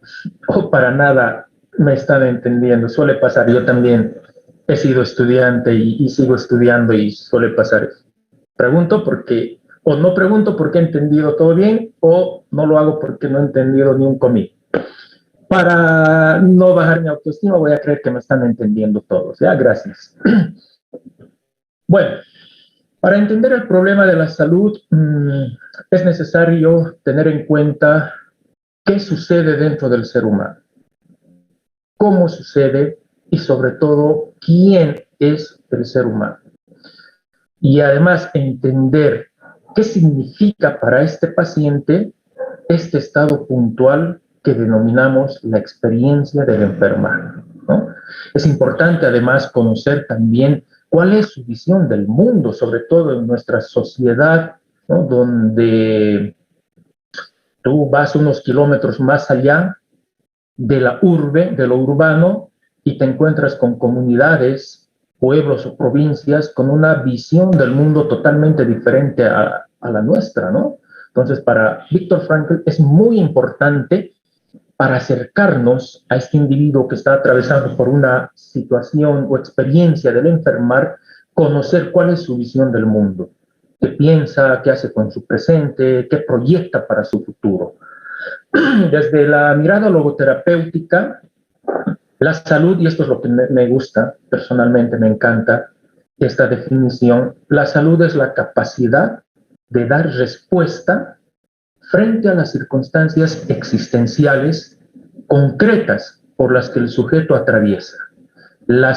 o para nada me están entendiendo. Suele pasar, yo también he sido estudiante y sigo estudiando y suele pasar. Pregunto porque, o no pregunto porque he entendido todo bien, o no lo hago porque no he entendido ni un comí. Para no bajar mi autoestima, voy a creer que me están entendiendo todos. ¿Ya? Gracias. Bueno, para entender el problema de la salud, es necesario tener en cuenta qué sucede dentro del ser humano, cómo sucede y sobre todo quién es el ser humano. Y además entender qué significa para este paciente este estado puntual que denominamos la experiencia del enfermar, ¿no? Es importante además conocer también cuál es su visión del mundo, sobre todo en nuestra sociedad, ¿no? Donde Tú vas unos kilómetros más allá de la urbe, de lo urbano, y te encuentras con comunidades, pueblos o provincias con una visión del mundo totalmente diferente a la nuestra, ¿no? Entonces, para Viktor Frankl es muy importante para acercarnos a este individuo que está atravesando por una situación o experiencia del enfermar, conocer cuál es su visión del mundo, qué piensa, qué hace con su presente, qué proyecta para su futuro. Desde la mirada logoterapéutica, la salud, y esto es lo que me gusta, personalmente me encanta esta definición, la salud es la capacidad de dar respuesta frente a las circunstancias existenciales concretas por las que el sujeto atraviesa. La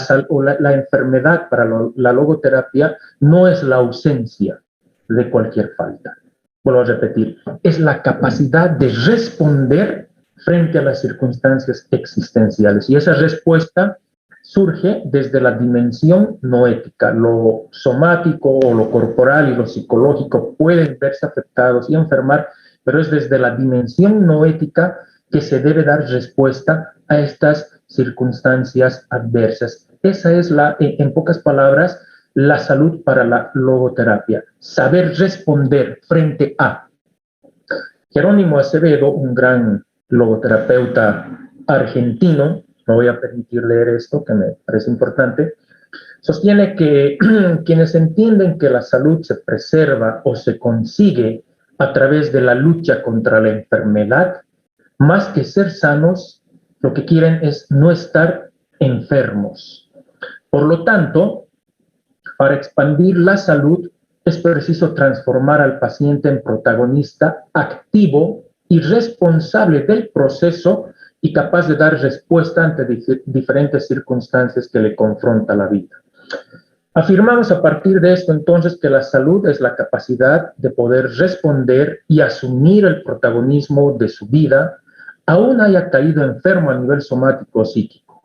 enfermedad para la logoterapia no es la ausencia de cualquier falta. Vuelvo a repetir, es la capacidad de responder frente a las circunstancias existenciales. Y esa respuesta surge desde la dimensión noética. Lo somático o lo corporal y lo psicológico pueden verse afectados y enfermar, pero es desde la dimensión noética que se debe dar respuesta a estas circunstancias adversas. Esa es en pocas palabras, la salud para la logoterapia. Saber responder frente a. Jerónimo Acevedo, un gran logoterapeuta argentino, me voy a permitir leer esto que me parece importante, sostiene que quienes entienden que la salud se preserva o se consigue a través de la lucha contra la enfermedad, más que ser sanos, lo que quieren es no estar enfermos. Por lo tanto, para expandir la salud es preciso transformar al paciente en protagonista activo y responsable del proceso y capaz de dar respuesta ante diferentes circunstancias que le confronta la vida. Afirmamos a partir de esto entonces que la salud es la capacidad de poder responder y asumir el protagonismo de su vida, aún haya caído enfermo a nivel somático o psíquico.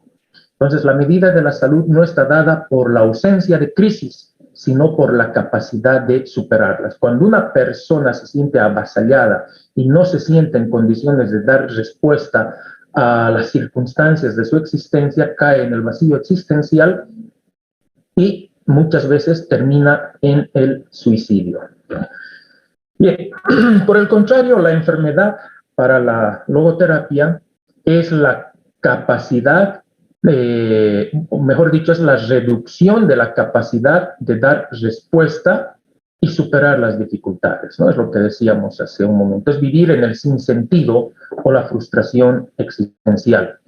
Entonces, la medida de la salud no está dada por la ausencia de crisis, sino por la capacidad de superarlas. Cuando una persona se siente avasallada y no se siente en condiciones de dar respuesta a las circunstancias de su existencia, cae en el vacío existencial y muchas veces termina en el suicidio. Bien, por el contrario, la enfermedad para la logoterapia es la capacidad, o mejor dicho, es la reducción de la capacidad de dar respuesta y superar las dificultades, ¿no? Es lo que decíamos hace un momento, es vivir en el sinsentido o la frustración existencial.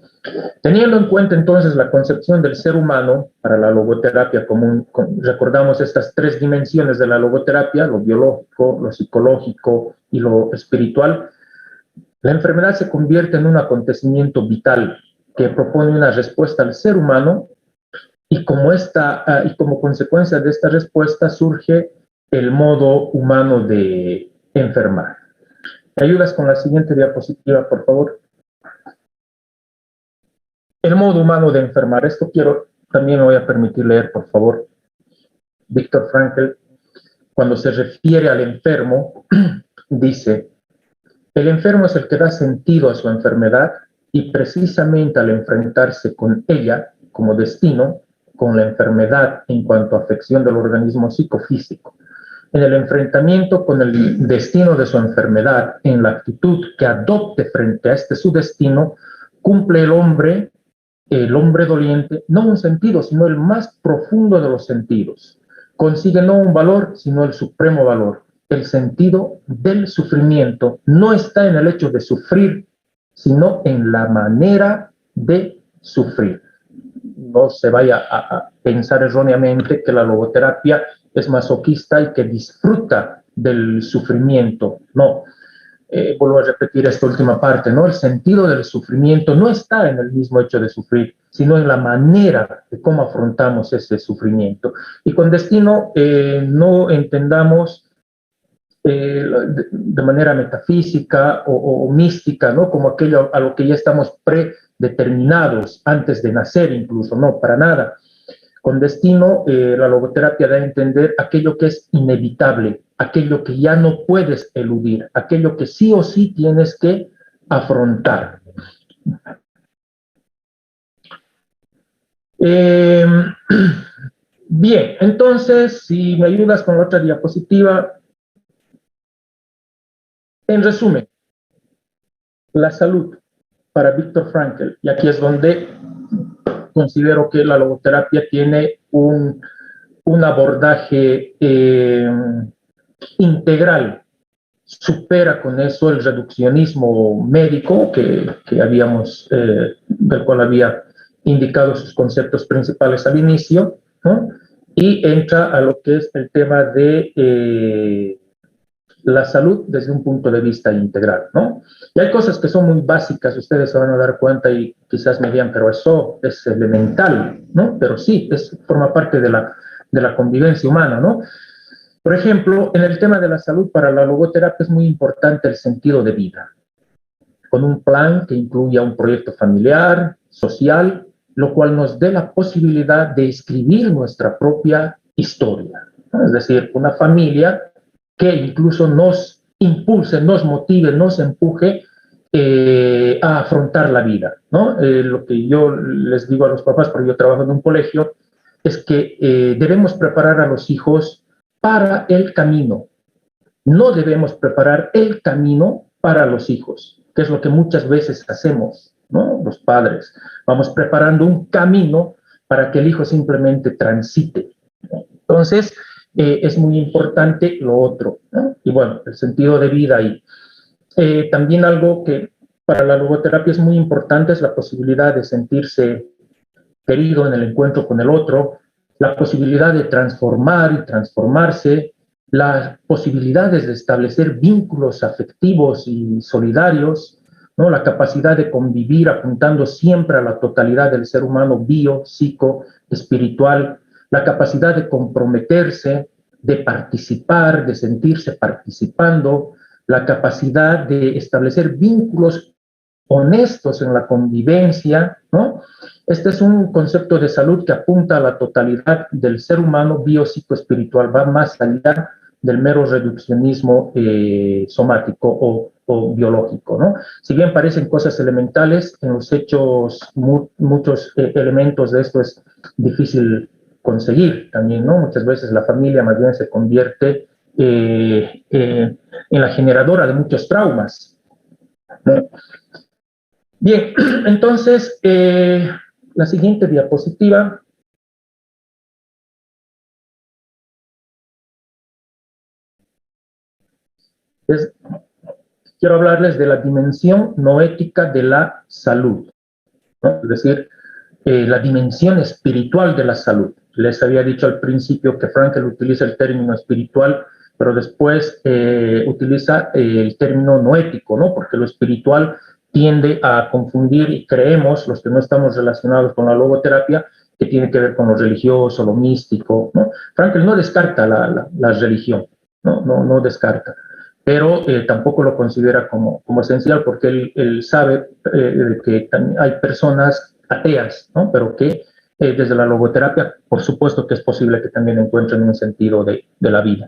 Teniendo en cuenta entonces la concepción del ser humano para la logoterapia común, recordamos estas tres dimensiones de la logoterapia, lo biológico, lo psicológico y lo espiritual, la enfermedad se convierte en un acontecimiento vital que propone una respuesta al ser humano y como consecuencia de esta respuesta surge el modo humano de enfermar. ¿Me ayudas con la siguiente diapositiva, por favor? El modo humano de enfermar. Esto también me voy a permitir leer, por favor. Viktor Frankl, cuando se refiere al enfermo, dice: el enfermo es el que da sentido a su enfermedad y precisamente al enfrentarse con ella como destino, con la enfermedad en cuanto a afección del organismo psicofísico, en el enfrentamiento con el destino de su enfermedad, en la actitud que adopte frente a su destino, cumple el hombre doliente, no un sentido, sino el más profundo de los sentidos. Consigue no un valor, sino el supremo valor. El sentido del sufrimiento no está en el hecho de sufrir, sino en la manera de sufrir. No se vaya a pensar erróneamente que la logoterapia es masoquista y que disfruta del sufrimiento. No. Vuelvo a repetir esta última parte, ¿no? El sentido del sufrimiento no está en el mismo hecho de sufrir, sino en la manera de cómo afrontamos ese sufrimiento. Y con destino no entendamos de manera metafísica o mística, ¿no? Como aquello a lo que ya estamos predeterminados antes de nacer incluso, no, para nada. Con destino, la logoterapia da a entender aquello que es inevitable, aquello que ya no puedes eludir, aquello que sí o sí tienes que afrontar. Bien, entonces, si me ayudas con la otra diapositiva, en resumen, la salud para Viktor Frankl, y aquí es donde considero que la logoterapia tiene un abordaje integral, supera con eso el reduccionismo médico del cual había indicado sus conceptos principales al inicio, ¿no? Y entra a lo que es el tema de la salud desde un punto de vista integral, ¿no? Y hay cosas que son muy básicas, ustedes se van a dar cuenta y quizás me digan, pero eso es elemental, ¿no? Pero sí, forma parte de la convivencia humana, ¿no? Por ejemplo, en el tema de la salud, para la logoterapia es muy importante el sentido de vida, con un plan que incluya un proyecto familiar, social, lo cual nos dé la posibilidad de escribir nuestra propia historia, ¿no? Es decir, una familia que incluso nos impulse, nos motive, nos empuje a afrontar la vida, ¿no? Lo que yo les digo a los papás, porque yo trabajo en un colegio, es que debemos preparar a los hijos para el camino. No debemos preparar el camino para los hijos, que es lo que muchas veces hacemos, ¿no? Los padres. Vamos preparando un camino para que el hijo simplemente transite. Entonces, es muy importante lo otro, ¿no? Y bueno, el sentido de vida y también algo que para la logoterapia es muy importante es la posibilidad de sentirse querido en el encuentro con el otro, la posibilidad de transformar y transformarse, las posibilidades de establecer vínculos afectivos y solidarios, ¿no? La capacidad de convivir apuntando siempre a la totalidad del ser humano bio, psico, espiritual, la capacidad de comprometerse, de participar, de sentirse participando, la capacidad de establecer vínculos honestos en la convivencia, ¿no? Este es un concepto de salud que apunta a la totalidad del ser humano biopsicoespiritual, va más allá del mero reduccionismo somático o biológico, ¿no? Si bien parecen cosas elementales, en los hechos muchos elementos de esto es difícil conseguir también, ¿no? Muchas veces la familia más bien se convierte en la generadora de muchos traumas, ¿no? Bien, entonces, la siguiente diapositiva. Quiero hablarles de la dimensión noética de la salud, ¿no? Es decir, la dimensión espiritual de la salud. Les había dicho al principio que Frankl utiliza el término espiritual, pero después utiliza el término noético, ¿no? Porque lo espiritual tiende a confundir y creemos, los que no estamos relacionados con la logoterapia, que tiene que ver con lo religioso, lo místico, ¿no? Frankl no descarta la religión, no descarta, pero tampoco lo considera como esencial porque él sabe que hay personas ateas, ¿no? Pero que desde la logoterapia, por supuesto que es posible que también encuentren un sentido de la vida.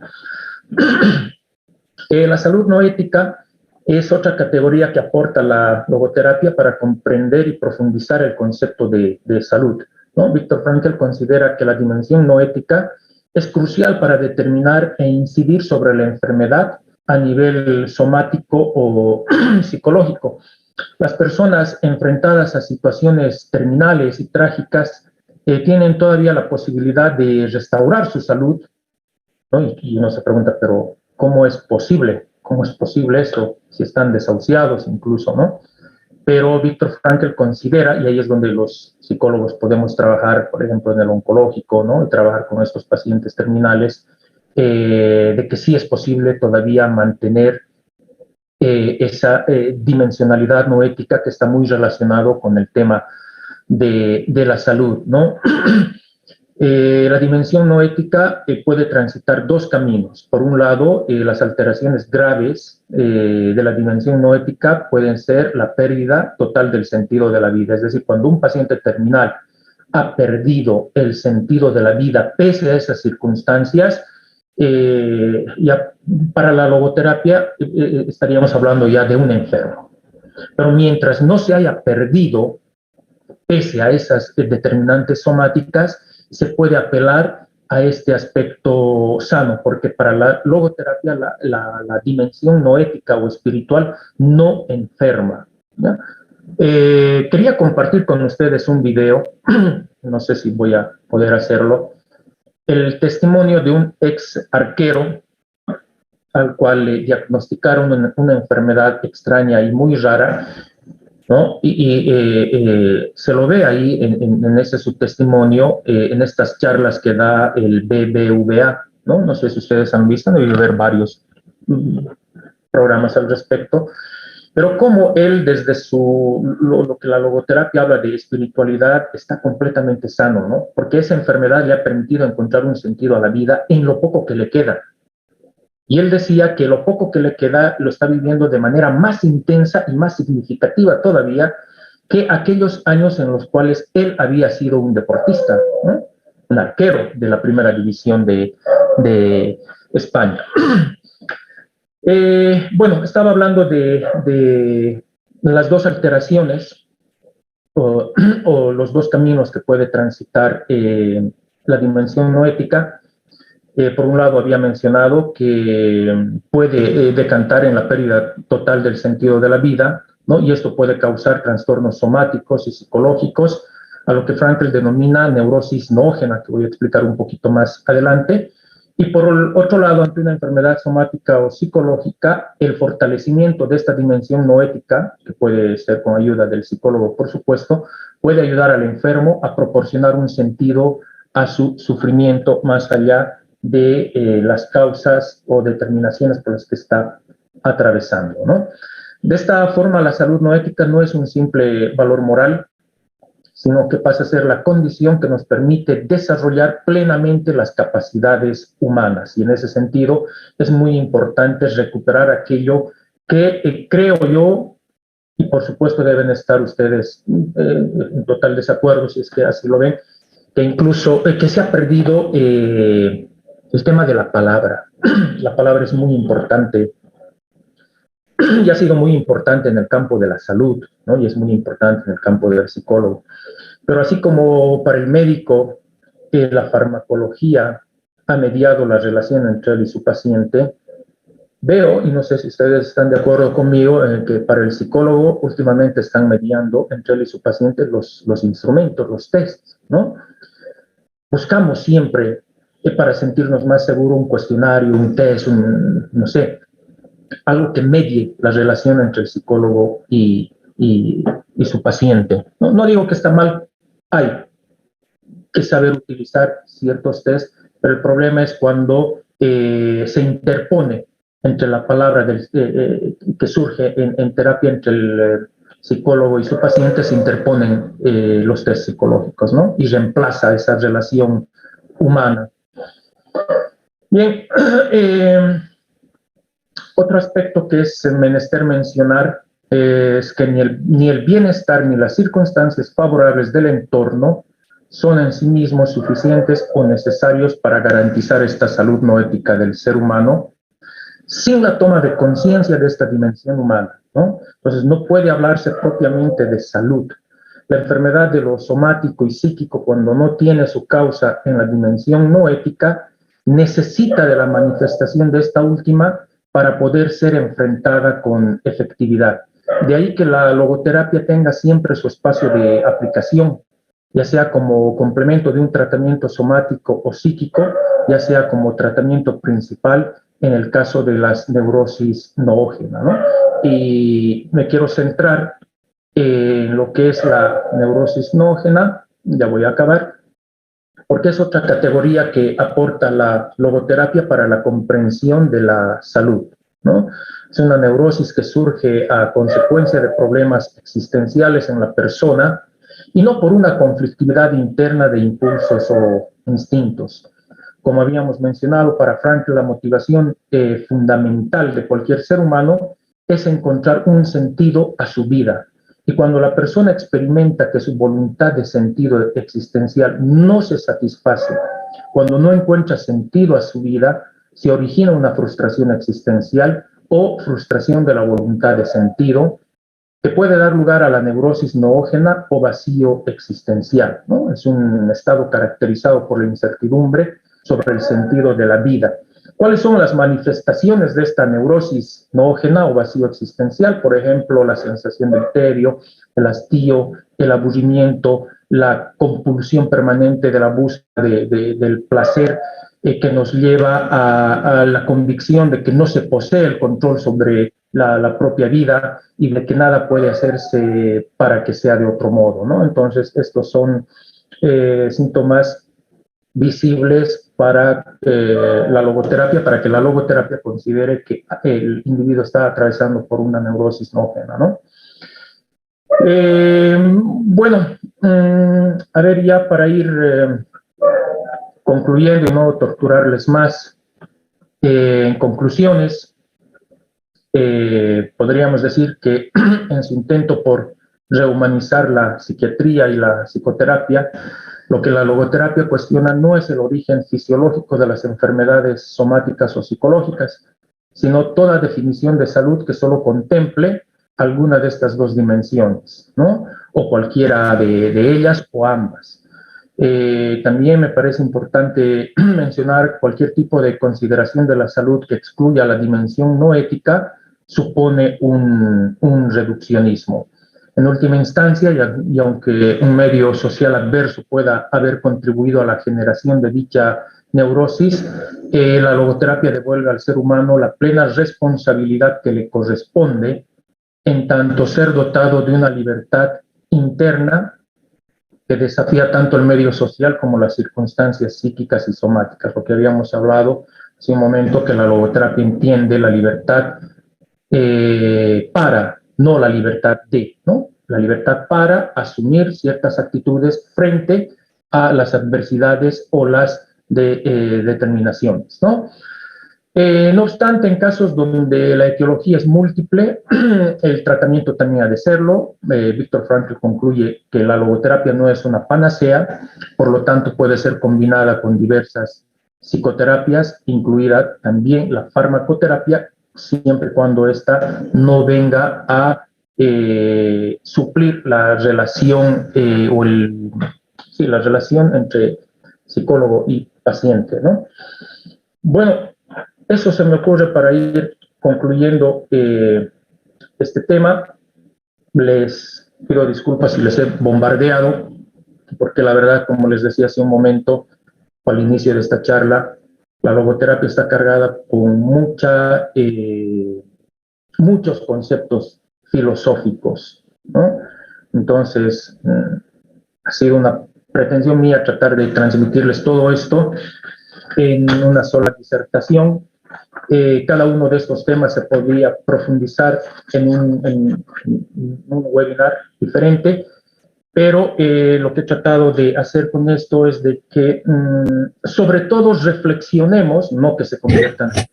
La salud no ética es otra categoría que aporta la logoterapia para comprender y profundizar el concepto de salud, ¿no? Viktor Frankl considera que la dimensión no ética es crucial para determinar e incidir sobre la enfermedad a nivel somático o psicológico. Las personas enfrentadas a situaciones terminales y trágicas tienen todavía la posibilidad de restaurar su salud, ¿no? Y uno se pregunta, pero ¿cómo es posible? ¿Cómo es posible eso si están desahuciados incluso, ¿no? Pero Viktor Frankl considera, y ahí es donde los psicólogos podemos trabajar, por ejemplo, en el oncológico, ¿no? Y trabajar con estos pacientes terminales, de que sí es posible todavía mantener esa dimensionalidad no ética que está muy relacionado con el tema de la salud, ¿no? La dimensión no ética puede transitar dos caminos. Por un lado, las alteraciones graves de la dimensión no ética pueden ser la pérdida total del sentido de la vida. Es decir, cuando un paciente terminal ha perdido el sentido de la vida pese a esas circunstancias, ya para la logoterapia estaríamos hablando ya de un enfermo. Pero mientras no se haya perdido, pese a esas determinantes somáticas, se puede apelar a este aspecto sano, porque para la logoterapia la dimensión noética o espiritual no enferma, ¿ya? Quería compartir con ustedes un video, no sé si voy a poder hacerlo, el testimonio de un ex arquero al cual le diagnosticaron una enfermedad extraña y muy rara, ¿no? Se lo ve ahí en ese su testimonio, en estas charlas que da el BBVA, ¿no? No sé si ustedes han visto, han debido ver varios programas al respecto, pero como él desde lo que la logoterapia habla de espiritualidad está completamente sano, ¿no? Porque esa enfermedad le ha permitido encontrar un sentido a la vida en lo poco que le queda. Y él decía que lo poco que le queda lo está viviendo de manera más intensa y más significativa todavía que aquellos años en los cuales él había sido un deportista, ¿no? Un arquero de la primera división de España. Bueno, estaba hablando de las dos alteraciones o los dos caminos que puede transitar la dimensión noética. Por un lado, había mencionado que puede decantar en la pérdida total del sentido de la vida, ¿no? Y esto puede causar trastornos somáticos y psicológicos, a lo que Frankl denomina neurosis noógena, que voy a explicar un poquito más adelante. Y por el otro lado, ante una enfermedad somática o psicológica, el fortalecimiento de esta dimensión noética, que puede ser con ayuda del psicólogo, por supuesto, puede ayudar al enfermo a proporcionar un sentido a su sufrimiento más allá de las causas o determinaciones por las que está atravesando, ¿no? De esta forma, la salud noética no es un simple valor moral, sino que pasa a ser la condición que nos permite desarrollar plenamente las capacidades humanas. Y en ese sentido es muy importante recuperar aquello que creo yo, y por supuesto deben estar ustedes en total desacuerdo si es que así lo ven, que incluso que se ha perdido el tema de la palabra. La palabra es muy importante y ha sido muy importante en el campo de la salud, ¿no? Y es muy importante en el campo del psicólogo. Pero así como para el médico, la farmacología ha mediado la relación entre él y su paciente, veo, y no sé si ustedes están de acuerdo conmigo, en que para el psicólogo últimamente están mediando entre él y su paciente los instrumentos, los tests, ¿no? Buscamos siempre, para sentirnos más seguros, un cuestionario, un test, no sé, algo que medie la relación entre el psicólogo y su paciente. No digo que está mal, hay que saber utilizar ciertos test, pero el problema es cuando se interpone entre la palabra que surge en terapia entre el psicólogo y su paciente, se interponen los test psicológicos, ¿no? Y reemplaza esa relación humana. Bien, otro aspecto que es menester mencionar es que ni el bienestar ni las circunstancias favorables del entorno son en sí mismos suficientes o necesarios para garantizar esta salud noética del ser humano sin la toma de conciencia de esta dimensión humana, ¿no? Entonces no puede hablarse propiamente de salud. La enfermedad de lo somático y psíquico, cuando no tiene su causa en la dimensión noética, necesita de la manifestación de esta última para poder ser enfrentada con efectividad. De ahí que la logoterapia tenga siempre su espacio de aplicación, ya sea como complemento de un tratamiento somático o psíquico, ya sea como tratamiento principal en el caso de las neurosis noógenas, ¿no? Y me quiero centrar en lo que es la neurosis noógena, ya voy a acabar, porque es otra categoría que aporta la logoterapia para la comprensión de la salud, ¿no? Es una neurosis que surge a consecuencia de problemas existenciales en la persona y no por una conflictividad interna de impulsos o instintos. Como habíamos mencionado, para Frankl la motivación fundamental de cualquier ser humano es encontrar un sentido a su vida. Y cuando la persona experimenta que su voluntad de sentido existencial no se satisface, cuando no encuentra sentido a su vida, se origina una frustración existencial o frustración de la voluntad de sentido, que puede dar lugar a la neurosis noógena o vacío existencial, ¿no? Es un estado caracterizado por la incertidumbre sobre el sentido de la vida. ¿Cuáles son las manifestaciones de esta neurosis noógena o vacío existencial? Por ejemplo, la sensación de tedio, el hastío, el aburrimiento, la compulsión permanente de la búsqueda del placer, que nos lleva a la convicción de que no se posee el control sobre la propia vida y de que nada puede hacerse para que sea de otro modo, ¿no? Entonces, estos son síntomas visibles para la logoterapia, para que la logoterapia considere que el individuo está atravesando por una neurosis noógena, ¿no? Bueno, a ver, ya para ir concluyendo y no torturarles más, en conclusiones, podríamos decir que en su intento por rehumanizar la psiquiatría y la psicoterapia, lo que la logoterapia cuestiona no es el origen fisiológico de las enfermedades somáticas o psicológicas, sino toda definición de salud que solo contemple alguna de estas dos dimensiones, ¿no? O cualquiera de ellas o ambas. También me parece importante mencionar cualquier tipo de consideración de la salud que excluya la dimensión no ética supone un reduccionismo. En última instancia, y aunque un medio social adverso pueda haber contribuido a la generación de dicha neurosis, la logoterapia devuelve al ser humano la plena responsabilidad que le corresponde en tanto ser dotado de una libertad interna que desafía tanto el medio social como las circunstancias psíquicas y somáticas, lo que habíamos hablado hace un momento, que la logoterapia entiende la libertad para, no la libertad de, ¿no? La libertad para asumir ciertas actitudes frente a las adversidades o las determinaciones, ¿no? No obstante, en casos donde la etiología es múltiple, el tratamiento también ha de serlo. Víctor Frankl concluye que la logoterapia no es una panacea, por lo tanto puede ser combinada con diversas psicoterapias, incluida también la farmacoterapia, siempre y cuando ésta no venga a suplir la relación sí, la relación entre psicólogo y paciente, ¿no? Bueno, eso se me ocurre para ir concluyendo este tema. Les pido disculpas si les he bombardeado, porque la verdad, como les decía hace un momento, al inicio de esta charla, la logoterapia está cargada con muchos conceptos filosóficos, ¿no? Entonces, ha sido una pretensión mía tratar de transmitirles todo esto en una sola disertación. Cada uno de estos temas se podría profundizar en un webinar diferente, pero lo que he tratado de hacer con esto es de que sobre todo reflexionemos, no que se conviertan en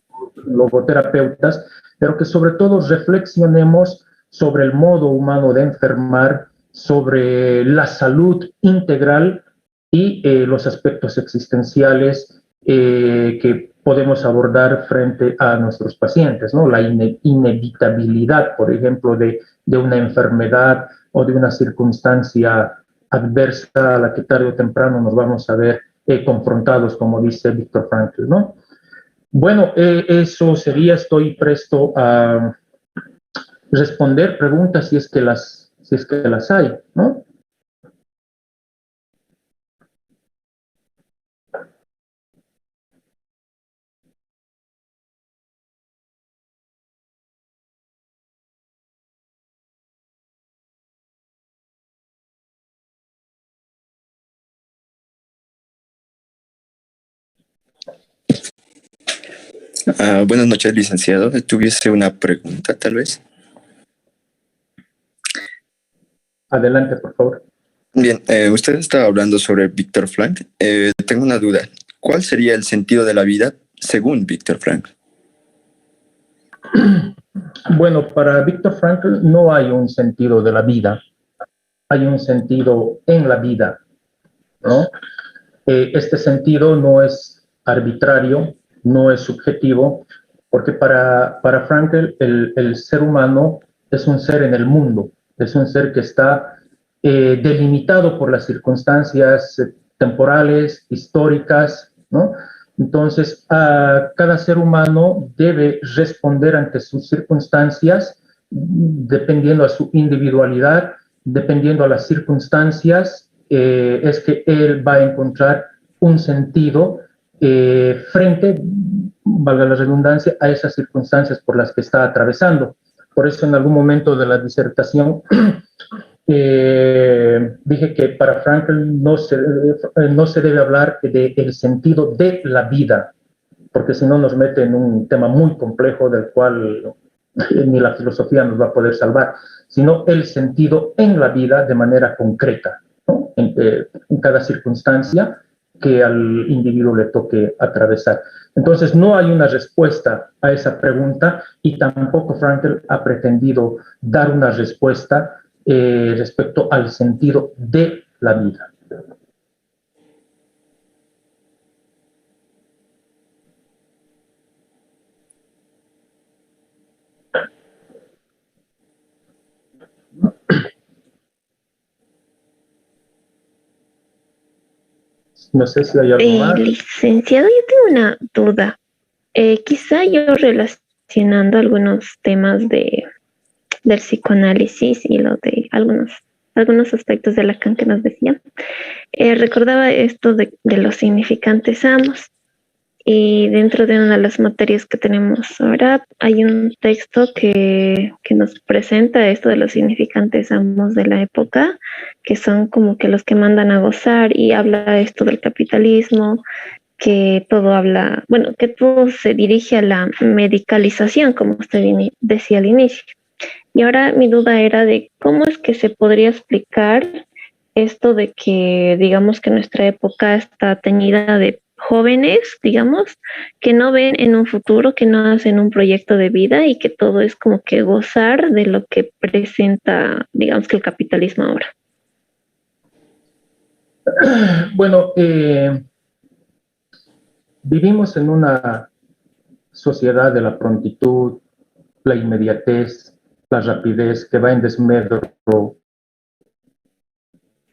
logoterapeutas, pero que sobre todo reflexionemos sobre el modo humano de enfermar, sobre la salud integral y los aspectos existenciales que podemos abordar frente a nuestros pacientes, ¿no? La inevitabilidad, por ejemplo, de una enfermedad o de una circunstancia adversa a la que tarde o temprano nos vamos a ver confrontados, como dice Víctor Frankl, ¿no? Bueno, eso sería, estoy presto a responder preguntas si es que las hay, ¿no? Buenas noches, licenciado. Tuviese una pregunta, tal vez. Adelante, por favor. Bien, usted estaba hablando sobre Víctor Frankl. Tengo una duda. ¿Cuál sería el sentido de la vida según Víctor Frankl? Bueno, para Viktor Frankl no hay un sentido de la vida, hay un sentido en la vida, ¿no? Este sentido no es arbitrario, no es subjetivo, porque para Frankl el ser humano es un ser en el mundo, es un ser que está delimitado por las circunstancias temporales, históricas, ¿no? Entonces, cada ser humano debe responder ante sus circunstancias dependiendo a su individualidad, dependiendo a las circunstancias, es que él va a encontrar un sentido frente, valga la redundancia, a esas circunstancias por las que está atravesando. Por eso en algún momento de la disertación dije que para Frankl no se debe hablar del sentido de la vida, porque si no nos mete en un tema muy complejo del cual ni la filosofía nos va a poder salvar, sino el sentido en la vida de manera concreta, ¿no? En cada circunstancia que al individuo le toque atravesar. Entonces, no hay una respuesta a esa pregunta y tampoco Frankl ha pretendido dar una respuesta respecto al sentido de la vida. No sé si hay algo más. Licenciado, yo tengo una duda. Quizá yo relacionando algunos temas del psicoanálisis y lo de algunos aspectos de Lacan que nos decía, recordaba esto de los significantes amos. Y dentro de una de las materias que tenemos ahora hay un texto que nos presenta esto de los significantes amos de la época, que son como que los que mandan a gozar, y habla esto del capitalismo, que todo habla, bueno, que todo se dirige a la medicalización, como usted bien decía al inicio. Y ahora mi duda era de cómo es que se podría explicar esto de que, digamos, que nuestra época está teñida de jóvenes, digamos, que no ven en un futuro, que no hacen un proyecto de vida y que todo es como que gozar de lo que presenta, digamos, que el capitalismo ahora. Bueno, vivimos en una sociedad de la prontitud, la inmediatez, la rapidez que va en desmedro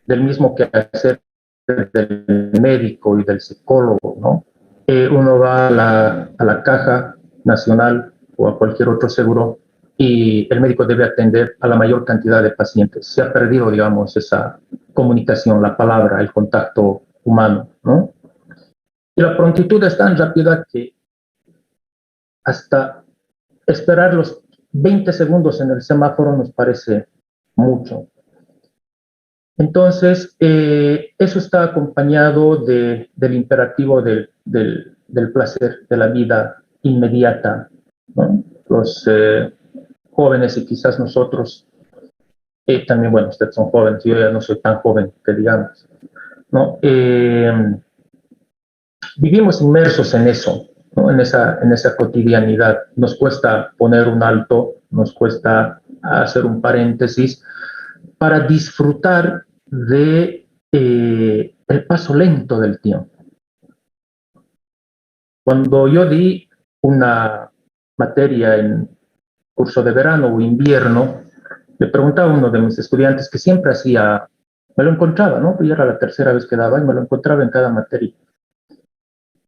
del mismo quehacer del médico y del psicólogo, ¿no? Uno va a la caja nacional o a cualquier otro seguro y el médico debe atender a la mayor cantidad de pacientes. Se ha perdido, digamos, esa comunicación, la palabra, el contacto humano, ¿no? Y la prontitud es tan rápida que hasta esperar los 20 segundos en el semáforo nos parece mucho. Entonces, eso está acompañado del imperativo del placer, de la vida inmediata, ¿no? Los jóvenes y quizás nosotros, también, bueno, ustedes son jóvenes, yo ya no soy tan joven que digamos, ¿no? Vivimos inmersos en eso, ¿no? En esa cotidianidad. Nos cuesta poner un alto, nos cuesta hacer un paréntesis para disfrutar de el paso lento del tiempo. Cuando yo di una materia en curso de verano o invierno, le preguntaba a uno de mis estudiantes que siempre hacía, me lo encontraba, ¿no? Ya era la tercera vez que daba y me lo encontraba en cada materia.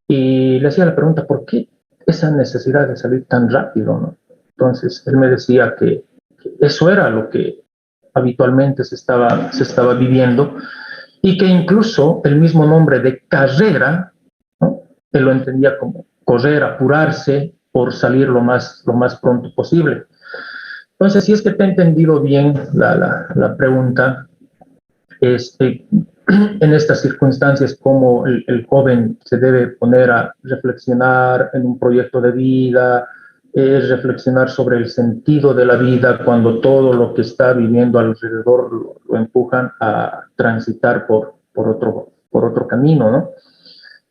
Y le hacía la pregunta, ¿por qué esa necesidad de salir tan rápido, ¿no? Entonces, él me decía que eso era lo que habitualmente se estaba viviendo y que incluso el mismo nombre de carrera, ¿no? Él lo entendía como correr, apurarse por salir lo más pronto posible. Entonces, si es que te he entendido bien la pregunta, en estas circunstancias, cómo el joven se debe poner a reflexionar en un proyecto de vida, reflexionar sobre el sentido de la vida cuando todo lo que está viviendo alrededor lo empujan a transitar por otro camino, ¿no?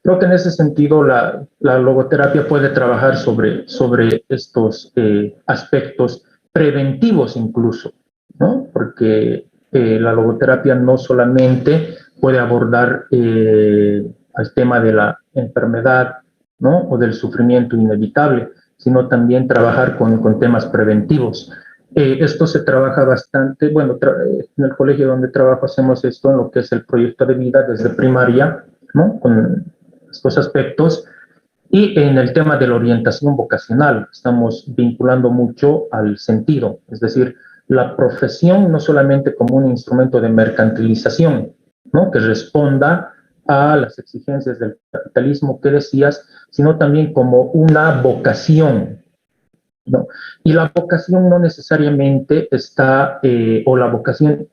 Creo que en ese sentido la logoterapia puede trabajar sobre estos aspectos preventivos incluso, ¿no? Porque la logoterapia no solamente puede abordar el tema de la enfermedad, ¿no? O del sufrimiento inevitable, sino también trabajar con temas preventivos. Esto se trabaja bastante, bueno, en el colegio donde trabajo hacemos esto en lo que es el proyecto de vida desde primaria, ¿no? Con estos aspectos. Y en el tema de la orientación vocacional, estamos vinculando mucho al sentido, es decir, la profesión no solamente como un instrumento de mercantilización, ¿no? Que responda a las exigencias del capitalismo que decías, sino también como una vocación, ¿no? Y la vocación no necesariamente está, o la vocación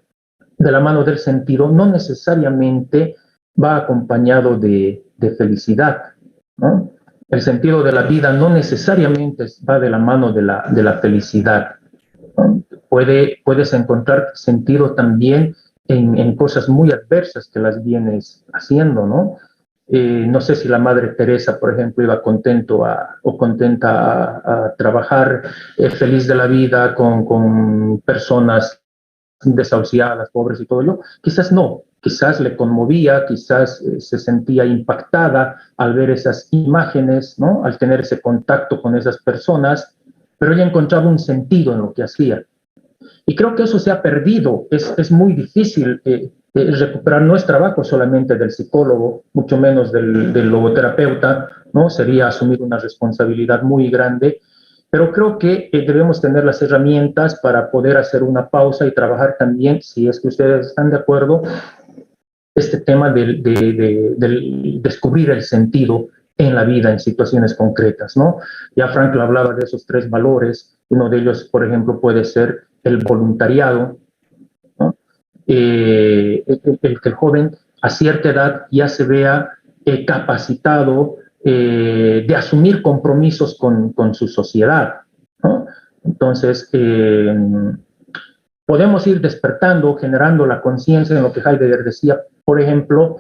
de la mano del sentido, no necesariamente va acompañado de felicidad, ¿no? El sentido de la vida no necesariamente va de la mano de la felicidad, ¿no? Puedes encontrar sentido también en cosas muy adversas que las vienes haciendo, ¿no? No sé si la Madre Teresa, por ejemplo, iba o contenta a trabajar feliz de la vida con personas desahuciadas, pobres y todo ello. Quizás no, quizás le conmovía, quizás se sentía impactada al ver esas imágenes, ¿no? Al tener ese contacto con esas personas, pero ella encontraba un sentido en lo que hacía. Y creo que eso se ha perdido. Es muy difícil recuperar. No es trabajo solamente del psicólogo, mucho menos del logoterapeuta, ¿no? Sería asumir una responsabilidad muy grande, pero creo que debemos tener las herramientas para poder hacer una pausa y trabajar también, si es que ustedes están de acuerdo, este tema del descubrir el sentido en la vida, en situaciones concretas, ¿no? Ya Frankl hablaba de esos tres valores. Uno de ellos, por ejemplo, puede ser el voluntariado, ¿no? El que el joven a cierta edad ya se vea capacitado de asumir compromisos con su sociedad, ¿no? Entonces, podemos ir despertando, generando la conciencia en lo que Heidegger decía, por ejemplo,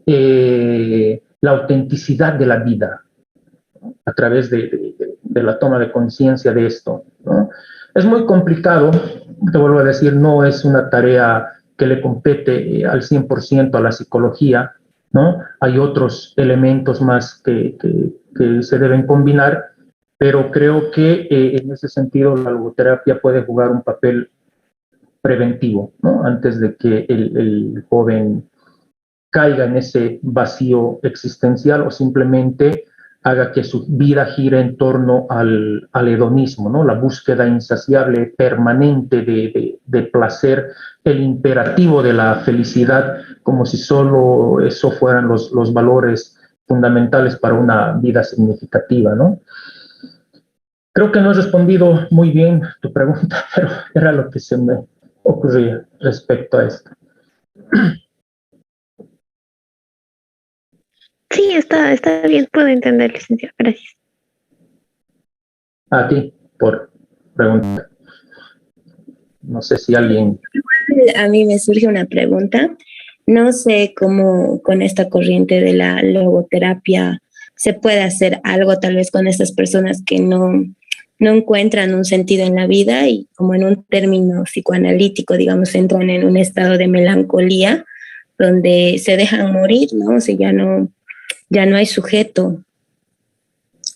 la autenticidad de la vida, ¿no? A través de la toma de conciencia de esto, ¿no? Es muy complicado, te vuelvo a decir, no es una tarea que le compete al 100% a la psicología, ¿no? Hay otros elementos más que se deben combinar, pero creo que en ese sentido la logoterapia puede jugar un papel preventivo, ¿no? Antes de que el joven caiga en ese vacío existencial o simplemente haga que su vida gire en torno al hedonismo, ¿no? La búsqueda insaciable, permanente de placer, el imperativo de la felicidad, como si solo eso fueran los valores fundamentales para una vida significativa, ¿no? Creo que no he respondido muy bien tu pregunta, pero era lo que se me ocurría respecto a esto. Sí, está bien, puedo entender, licenciado. Gracias. A ti por preguntar. No sé si alguien... A mí me surge una pregunta. No sé cómo con esta corriente de la logoterapia se puede hacer algo tal vez con estas personas que no encuentran un sentido en la vida y como en un término psicoanalítico, digamos, entran en un estado de melancolía donde se dejan morir, ¿no? O sea, ya no hay sujeto.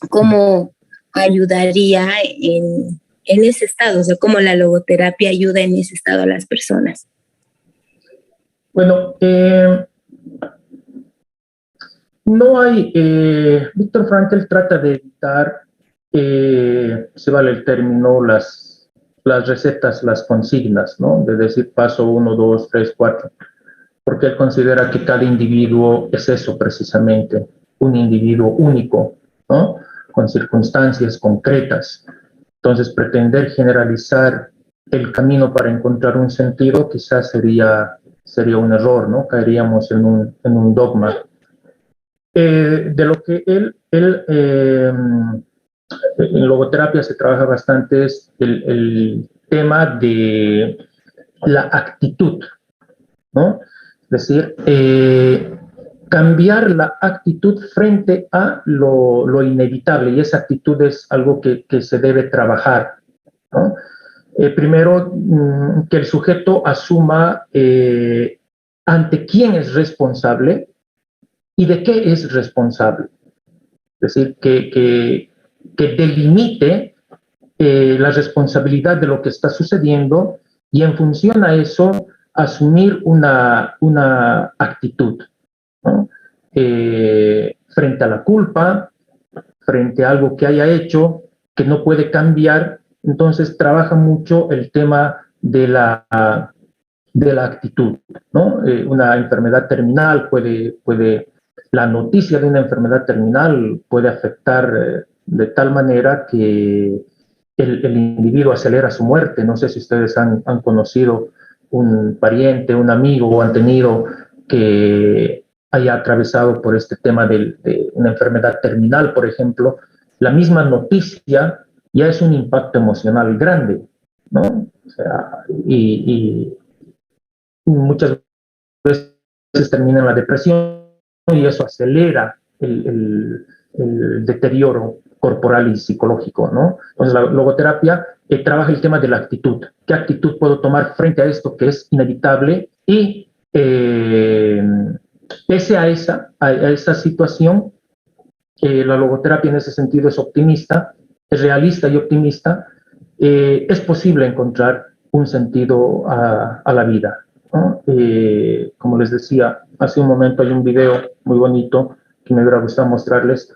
¿Cómo ayudaría en ese estado? O sea, ¿cómo la logoterapia ayuda en ese estado a las personas? Bueno, no hay... Víctor Frankl trata de evitar, se vale el término, las recetas, las consignas, ¿no? De decir paso 1, 2, 3, 4, porque él considera que cada individuo es eso precisamente, un individuo único, ¿no? Con circunstancias concretas. Entonces, pretender generalizar el camino para encontrar un sentido quizás sería un error, ¿no? Caeríamos en un dogma. De lo que él en logoterapia se trabaja bastante es el tema de la actitud, ¿no? Es decir, cambiar la actitud frente a lo inevitable, y esa actitud es algo que se debe trabajar, ¿no? Primero, que el sujeto asuma ante quién es responsable y de qué es responsable. Es decir, que delimite la responsabilidad de lo que está sucediendo y en función a eso asumir una actitud, ¿no? Frente a la culpa, frente a algo que haya hecho, que no puede cambiar. Entonces trabaja mucho el tema de la actitud, ¿no? Una enfermedad terminal la noticia de una enfermedad terminal puede afectar de tal manera que el individuo acelera su muerte. No sé si ustedes han conocido un pariente, un amigo, o han tenido que haya atravesado por este tema de una enfermedad terminal, por ejemplo. La misma noticia ya es un impacto emocional grande, ¿no? O sea, y muchas veces termina en la depresión y eso acelera el deterioro corporal y psicológico, ¿no? Entonces la logoterapia trabaja el tema de la actitud. ¿Qué actitud puedo tomar frente a esto que es inevitable? Y pese a esa situación, la logoterapia en ese sentido es optimista, es realista y optimista. Es posible encontrar un sentido a la vida, ¿no? Como les decía, hace un momento hay un video muy bonito que me hubiera gustado mostrarles,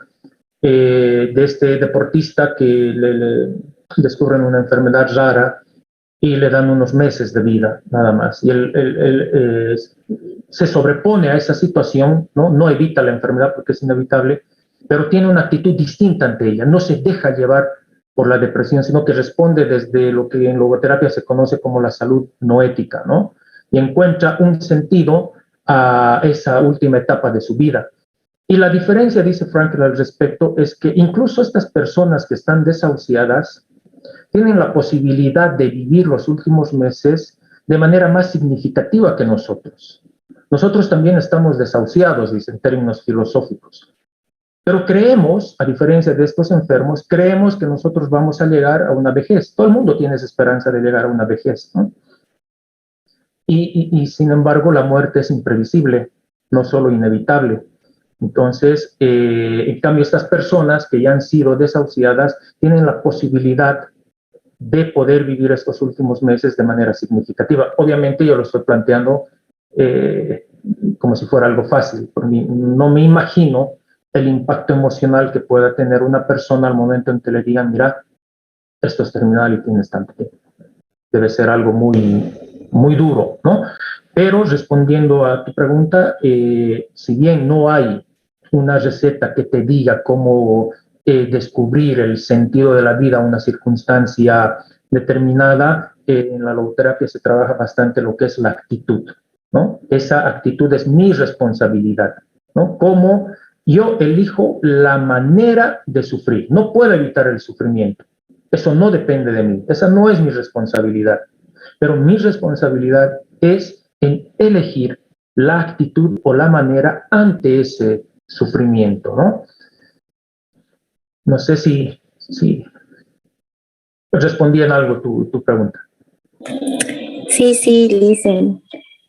de este deportista que le descubren una enfermedad rara y le dan unos meses de vida, nada más. Y él se sobrepone a esa situación, ¿no? No evita la enfermedad porque es inevitable, pero tiene una actitud distinta ante ella. No se deja llevar por la depresión, sino que responde desde lo que en logoterapia se conoce como la salud noética, ¿no? Y encuentra un sentido a esa última etapa de su vida. Y la diferencia, dice Frankl al respecto, es que incluso estas personas que están desahuciadas tienen la posibilidad de vivir los últimos meses de manera más significativa que nosotros. Nosotros también estamos desahuciados, dice, en términos filosóficos. Pero creemos, a diferencia de estos enfermos, creemos que nosotros vamos a llegar a una vejez. Todo el mundo tiene esa esperanza de llegar a una vejez, ¿no? Y sin embargo, la muerte es imprevisible, no solo inevitable. Entonces, en cambio, estas personas que ya han sido desahuciadas tienen la posibilidad de poder vivir estos últimos meses de manera significativa. Obviamente yo lo estoy planteando como si fuera algo fácil. Por mí, no me imagino el impacto emocional que pueda tener una persona al momento en que le digan, mira, esto es terminal y tienes tanto tiempo. Debe ser algo muy duro, ¿no? Pero respondiendo a tu pregunta, si bien no hay una receta que te diga cómo descubrir el sentido de la vida a una circunstancia determinada, en la logoterapia se trabaja bastante lo que es la actitud, ¿no? Esa actitud es mi responsabilidad, ¿no? Cómo yo elijo la manera de sufrir. No puedo evitar el sufrimiento. Eso no depende de mí. Esa no es mi responsabilidad. Pero mi responsabilidad es en elegir la actitud o la manera ante ese sufrimiento, ¿no? No sé si respondí en algo tu pregunta. Sí, Lisen.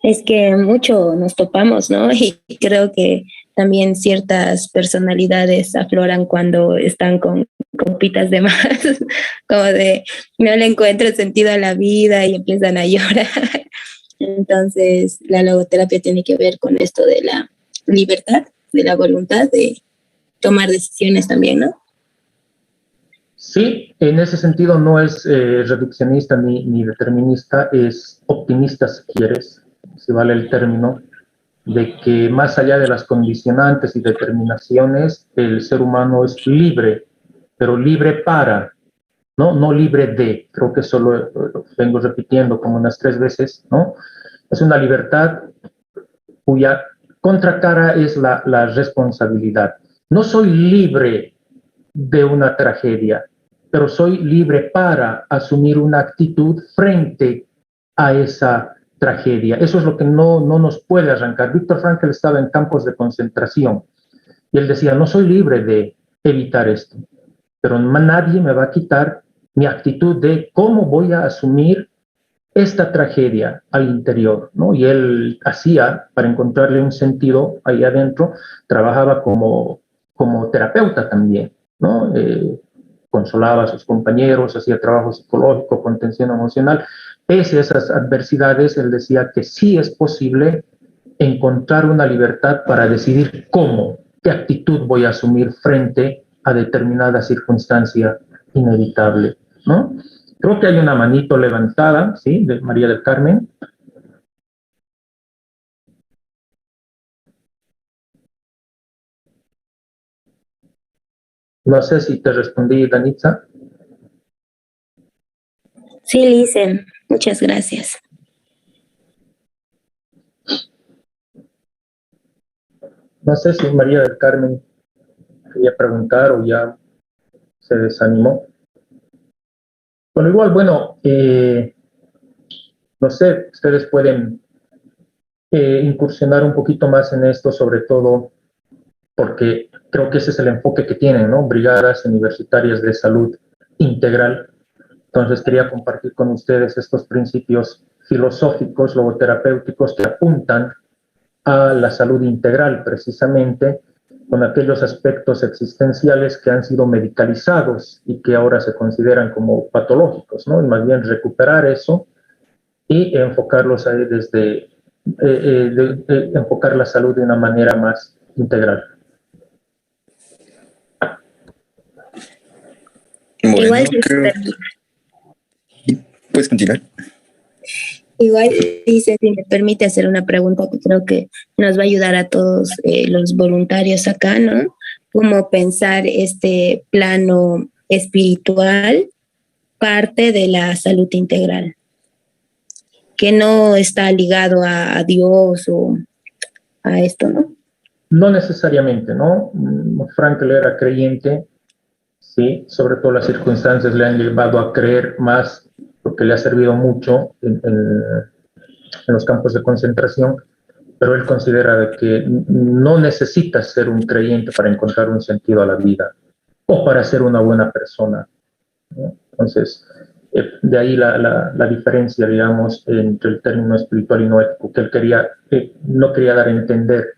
Es que mucho nos topamos, ¿no? Y creo que también ciertas personalidades afloran cuando están con copitas de más, como de no le encuentro sentido a la vida y empiezan a llorar. Entonces, la logoterapia tiene que ver con esto de la libertad, de la voluntad de tomar decisiones también, ¿no? Sí, en ese sentido no es reduccionista ni determinista, es optimista si quieres, si vale el término, de que más allá de las condicionantes y determinaciones, el ser humano es libre, pero libre para, no libre de. Creo que eso lo vengo repitiendo como unas 3 veces, ¿no? Es una libertad cuya contracara es la responsabilidad. No soy libre de una tragedia, pero soy libre para asumir una actitud frente a esa tragedia. Eso es lo que no nos puede arrancar. Viktor Frankl estaba en campos de concentración y él decía, no soy libre de evitar esto, pero nadie me va a quitar mi actitud de cómo voy a asumir esta tragedia al interior, ¿no? Y él hacía, para encontrarle un sentido ahí adentro, trabajaba como terapeuta también, ¿no? Consolaba a sus compañeros, hacía trabajo psicológico, contención emocional. Pese a esas adversidades, él decía que sí es posible encontrar una libertad para decidir cómo, qué actitud voy a asumir frente a determinada circunstancia inevitable, ¿no? Creo que hay una manito levantada, ¿sí? De María del Carmen. No sé si te respondí, Danitza. Sí, Licen, muchas gracias. No sé si María del Carmen quería preguntar o ya se desanimó. Bueno, igual, bueno, no sé, ustedes pueden incursionar un poquito más en esto, sobre todo porque creo que ese es el enfoque que tienen, ¿no? Brigadas universitarias de salud integral. Entonces quería compartir con ustedes estos principios filosóficos, logoterapéuticos que apuntan a la salud integral, precisamente con aquellos aspectos existenciales que han sido medicalizados y que ahora se consideran como patológicos, ¿no? Y más bien recuperar eso y enfocarlos ahí desde, enfocar la salud de una manera más integral. Bueno, Igual, puedes continuar. Igual, dice, si me permite hacer una pregunta que creo que nos va a ayudar a todos los voluntarios acá, ¿no? Cómo pensar este plano espiritual parte de la salud integral, que no está ligado a Dios o a esto, ¿no? No necesariamente, ¿no? Frankl era creyente, sí, sobre todo las circunstancias le han llevado a creer más, porque le ha servido mucho en los campos de concentración, pero él considera de que no necesitas ser un creyente para encontrar un sentido a la vida o para ser una buena persona, ¿no? Entonces, de ahí la diferencia, digamos, entre el término espiritual y no ético, que él no quería dar a entender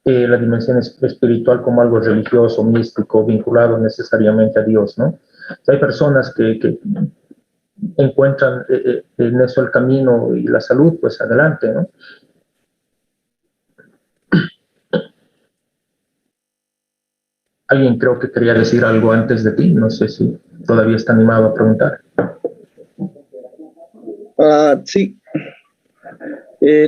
la dimensión espiritual como algo religioso, místico, vinculado necesariamente a Dios, ¿no? O sea, hay personas que encuentran en eso el camino y la salud, pues adelante, ¿no? Alguien creo que quería decir algo antes de ti, no sé si todavía está animado a preguntar. Sí,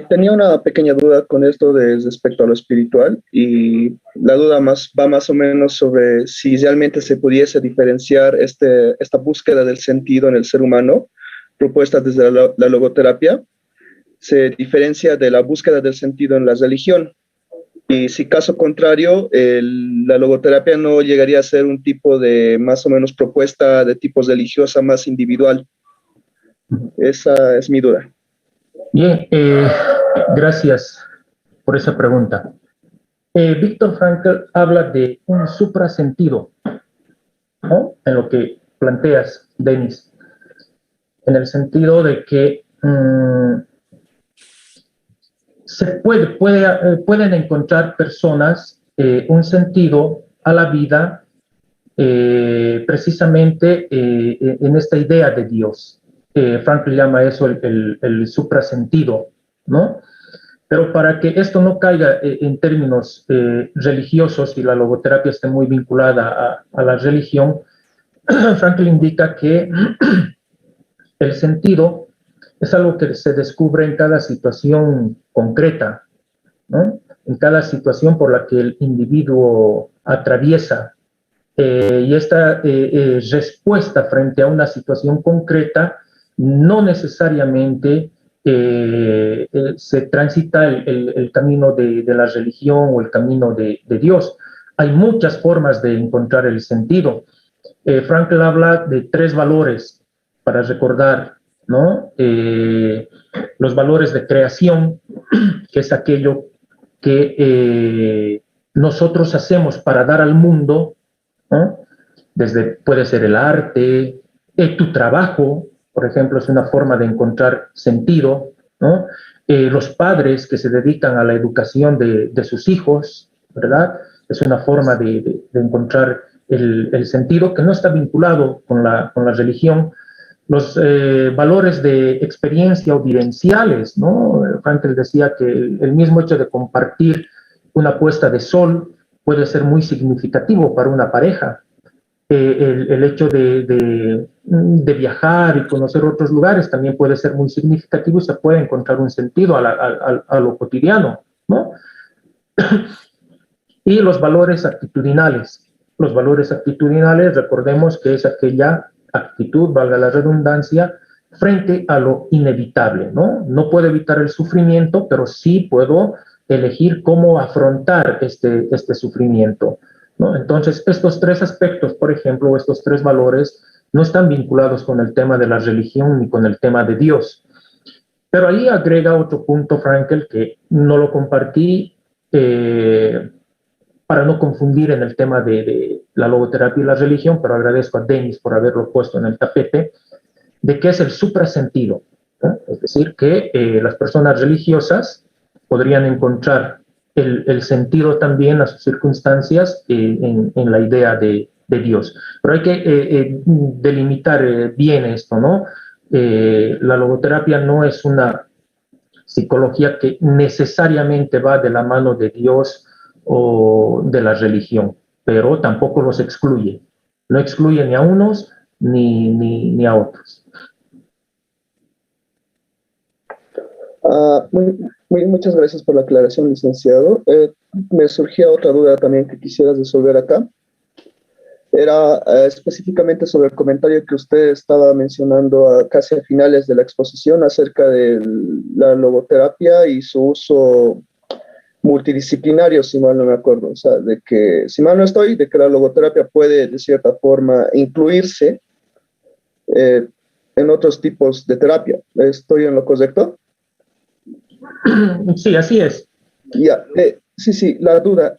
tenía una pequeña duda con esto respecto a lo espiritual y la duda va más o menos sobre si realmente se pudiese diferenciar esta búsqueda del sentido en el ser humano propuesta desde la logoterapia, se diferencia de la búsqueda del sentido en la religión. Y si caso contrario, la logoterapia no llegaría a ser un tipo de más o menos propuesta de tipo religiosa más individual. Esa es mi duda. Bien, gracias por esa pregunta. Viktor Frankl habla de un suprasentido, ¿no? En lo que planteas, Denis, en el sentido de que se pueden encontrar personas un sentido a la vida precisamente en esta idea de Dios. Frankl llama eso el suprasentido, ¿no? Pero para que esto no caiga en términos religiosos y la logoterapia esté muy vinculada a la religión, Frankl indica que el sentido es algo que se descubre en cada situación concreta, ¿no? En cada situación por la que el individuo atraviesa. Y esta respuesta frente a una situación concreta no necesariamente se transita el camino de la religión o el camino de Dios. Hay muchas formas de encontrar el sentido. Frankl habla de 3 valores para recordar, ¿no? los valores de creación, que es aquello que nosotros hacemos para dar al mundo, ¿no? Puede ser el arte, tu trabajo, por ejemplo, es una forma de encontrar sentido, ¿no? Los padres que se dedican a la educación de sus hijos, ¿verdad? Es una forma de encontrar el sentido que no está vinculado con la religión. Los valores de experiencia o vivenciales, ¿no? Frankl decía que el mismo hecho de compartir una puesta de sol puede ser muy significativo para una pareja. El hecho de viajar y conocer otros lugares también puede ser muy significativo y se puede encontrar un sentido a lo cotidiano, ¿no? Y los valores actitudinales. Los valores actitudinales, recordemos que es aquella actitud, valga la redundancia, frente a lo inevitable, ¿no? No puedo evitar el sufrimiento, pero sí puedo elegir cómo afrontar este sufrimiento, ¿no? Entonces, estos tres aspectos, por ejemplo, estos tres valores, no están vinculados con el tema de la religión ni con el tema de Dios. Pero ahí agrega otro punto, Frankl, que no lo compartí para no confundir en el tema de la logoterapia y la religión, pero agradezco a Denis por haberlo puesto en el tapete, de que es el suprasentido, ¿no? Es decir, que las personas religiosas podrían encontrar el sentido también a sus circunstancias en la idea de Dios. Pero hay que delimitar bien esto, ¿no? La logoterapia no es una psicología que necesariamente va de la mano de Dios o de la religión, pero tampoco los excluye. No excluye ni a unos ni a otros. Muchas gracias por la aclaración, licenciado. Me surgía otra duda también que quisieras resolver acá. Era específicamente sobre el comentario que usted estaba mencionando casi a finales de la exposición acerca de la logoterapia y su uso multidisciplinario, si mal no me acuerdo. O sea, de que, si mal no estoy, de que la logoterapia puede, de cierta forma, incluirse en otros tipos de terapia. ¿Estoy en lo correcto? Sí, así es. Ya, sí, la duda.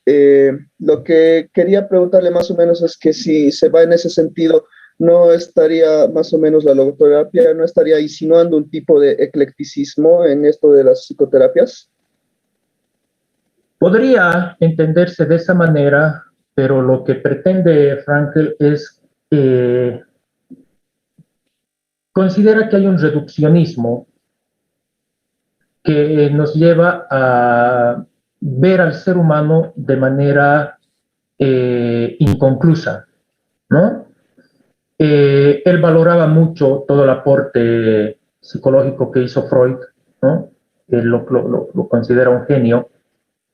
Lo que quería preguntarle más o menos es que si se va en ese sentido, ¿no estaría más o menos la logoterapia, no estaría insinuando un tipo de eclecticismo en esto de las psicoterapias? Podría entenderse de esa manera, pero lo que pretende Frankl es considera que hay un reduccionismo que nos lleva a ver al ser humano de manera inconclusa, ¿no? Él valoraba mucho todo el aporte psicológico que hizo Freud, ¿no? Él lo considera un genio,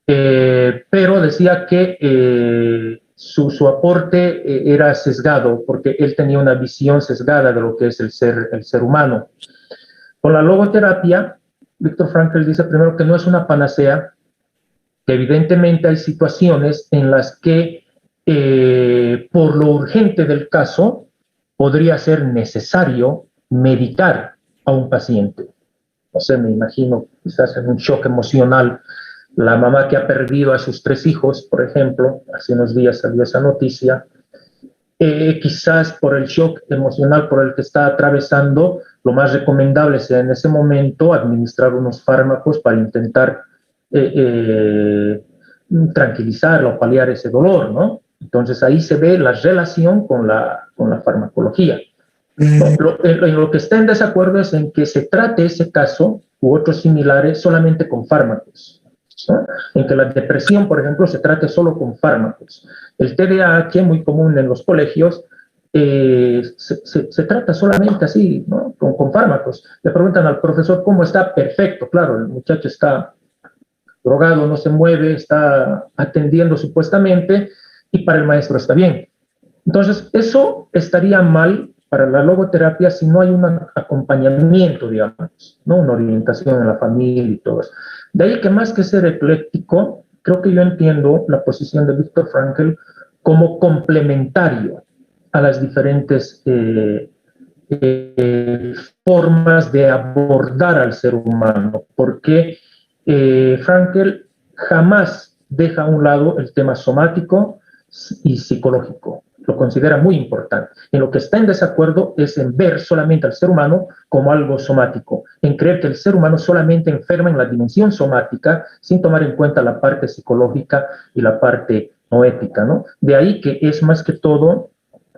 pero decía que su aporte era sesgado, porque él tenía una visión sesgada de lo que es el ser humano. Con la logoterapia, Viktor Frankl dice primero que no es una panacea, que evidentemente hay situaciones en las que por lo urgente del caso podría ser necesario medicar a un paciente. No sé, me imagino quizás en un shock emocional, la mamá que ha perdido a sus 3 hijos, por ejemplo, hace unos días salió esa noticia, quizás por el shock emocional por el que está atravesando, lo más recomendable sea en ese momento administrar unos fármacos para intentar tranquilizar o paliar ese dolor, ¿no? Entonces ahí se ve la relación con la farmacología. Lo que está en desacuerdo es en que se trate ese caso u otros similares solamente con fármacos, ¿no? En que la depresión, por ejemplo, se trate solo con fármacos. El TDAH, muy común en los colegios, se trata solamente así, ¿no? Con fármacos. Le preguntan al profesor cómo está, perfecto, claro, el muchacho está drogado, no se mueve, está atendiendo supuestamente, y para el maestro está bien. Entonces, eso estaría mal para la logoterapia si no hay un acompañamiento, digamos, ¿no? Una orientación en la familia y todo eso. De ahí que más que ser ecléctico, creo que yo entiendo la posición de Viktor Frankl como complementario a las diferentes formas de abordar al ser humano, porque Frankl jamás deja a un lado el tema somático y psicológico. Lo considera muy importante. En lo que está en desacuerdo es en ver solamente al ser humano como algo somático, en creer que el ser humano solamente enferma en la dimensión somática sin tomar en cuenta la parte psicológica y la parte noética, ¿no? De ahí que es más que todo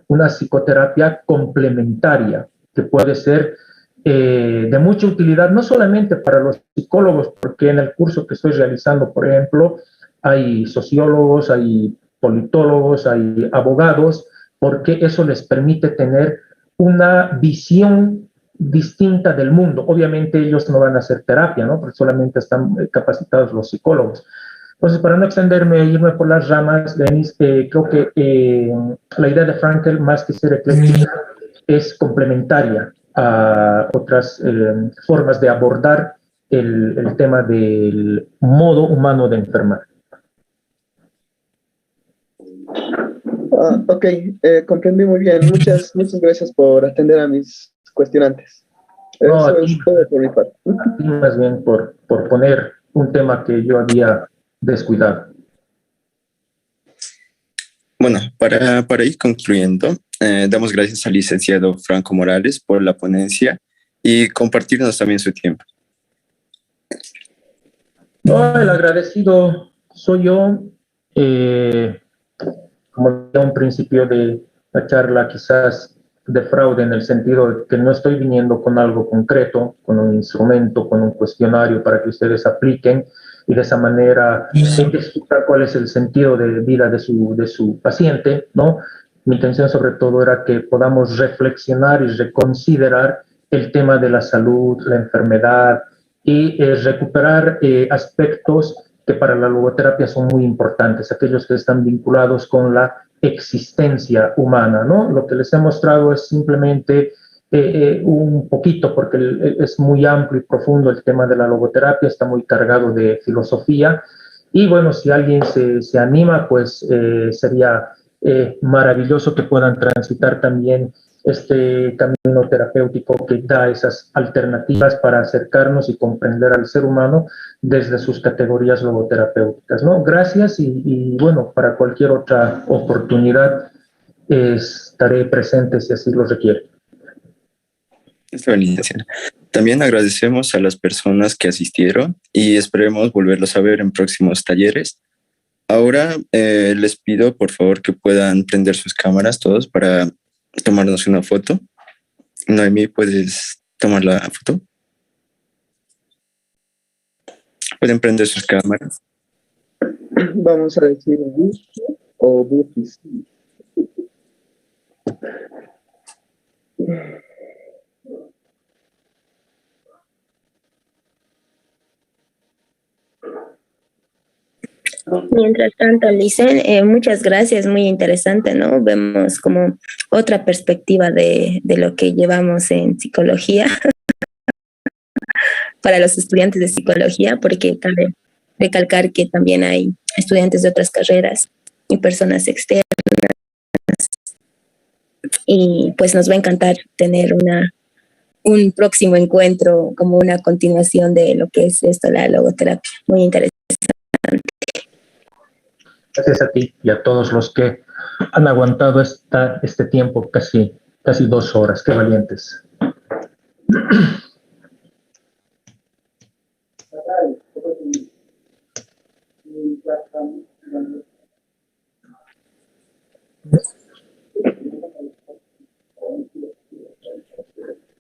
una psicoterapia complementaria que puede ser de mucha utilidad, no solamente para los psicólogos, porque en el curso que estoy realizando, por ejemplo, hay sociólogos, hay politólogos, hay abogados, porque eso les permite tener una visión distinta del mundo. Obviamente ellos no van a hacer terapia, ¿no? Porque solamente están capacitados los psicólogos. Entonces, para no extenderme e irme por las ramas, Denis, creo que la idea de Frankl, más que ser ecléctica, es complementaria a otras formas de abordar el tema del modo humano de enfermar. Ok, comprendí muy bien. Muchas gracias por atender a mis cuestionantes. No, Eso es todo por mi parte. a ti más bien por poner un tema que yo había descuidado. Bueno, para ir concluyendo, damos gracias al licenciado Franco Morales por la ponencia y compartirnos también su tiempo. No, el agradecido soy yo. Como decía un principio de la charla, quizás de fraude en el sentido de que no estoy viniendo con algo concreto, con un instrumento, con un cuestionario para que ustedes apliquen y de esa manera identificar cuál es el sentido de vida de su paciente, ¿no? Mi intención sobre todo era que podamos reflexionar y reconsiderar el tema de la salud, la enfermedad y recuperar aspectos que para la logoterapia son muy importantes, aquellos que están vinculados con la existencia humana, ¿no? Lo que les he mostrado es simplemente un poquito, porque es muy amplio y profundo el tema de la logoterapia, está muy cargado de filosofía, y bueno, si alguien se anima, pues sería maravilloso que puedan transitar también este camino terapéutico que da esas alternativas para acercarnos y comprender al ser humano desde sus categorías logoterapéuticas, ¿no? Gracias y bueno, para cualquier otra oportunidad estaré presente si así lo requiere. Está bien, licenciada. También agradecemos a las personas que asistieron y esperemos volverlos a ver en próximos talleres. Ahora les pido por favor que puedan prender sus cámaras todos para tomarnos una foto. Noemí, ¿puedes tomar la foto? Pueden prender sus cámaras. Vamos a decir Buki o Bukis. Mientras tanto, Licen, muchas gracias, muy interesante, ¿no? Vemos como otra perspectiva de lo que llevamos en psicología para los estudiantes de psicología, porque cabe recalcar que también hay estudiantes de otras carreras y personas externas, y pues nos va a encantar tener un próximo encuentro como una continuación de lo que es esto, la logoterapia. Muy interesante. Gracias a ti y a todos los que han aguantado este tiempo, casi 2 horas. Qué valientes.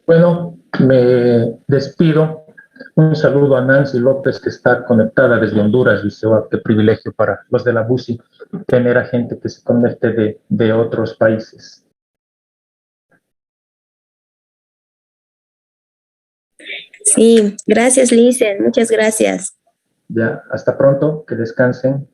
Bueno, me despido. Un saludo a Nancy López, que está conectada desde Honduras. Dice, oh, qué privilegio para los de la BUSI tener a gente que se conecte de otros países. Sí, gracias, Licen. Muchas gracias. Ya, hasta pronto, que descansen.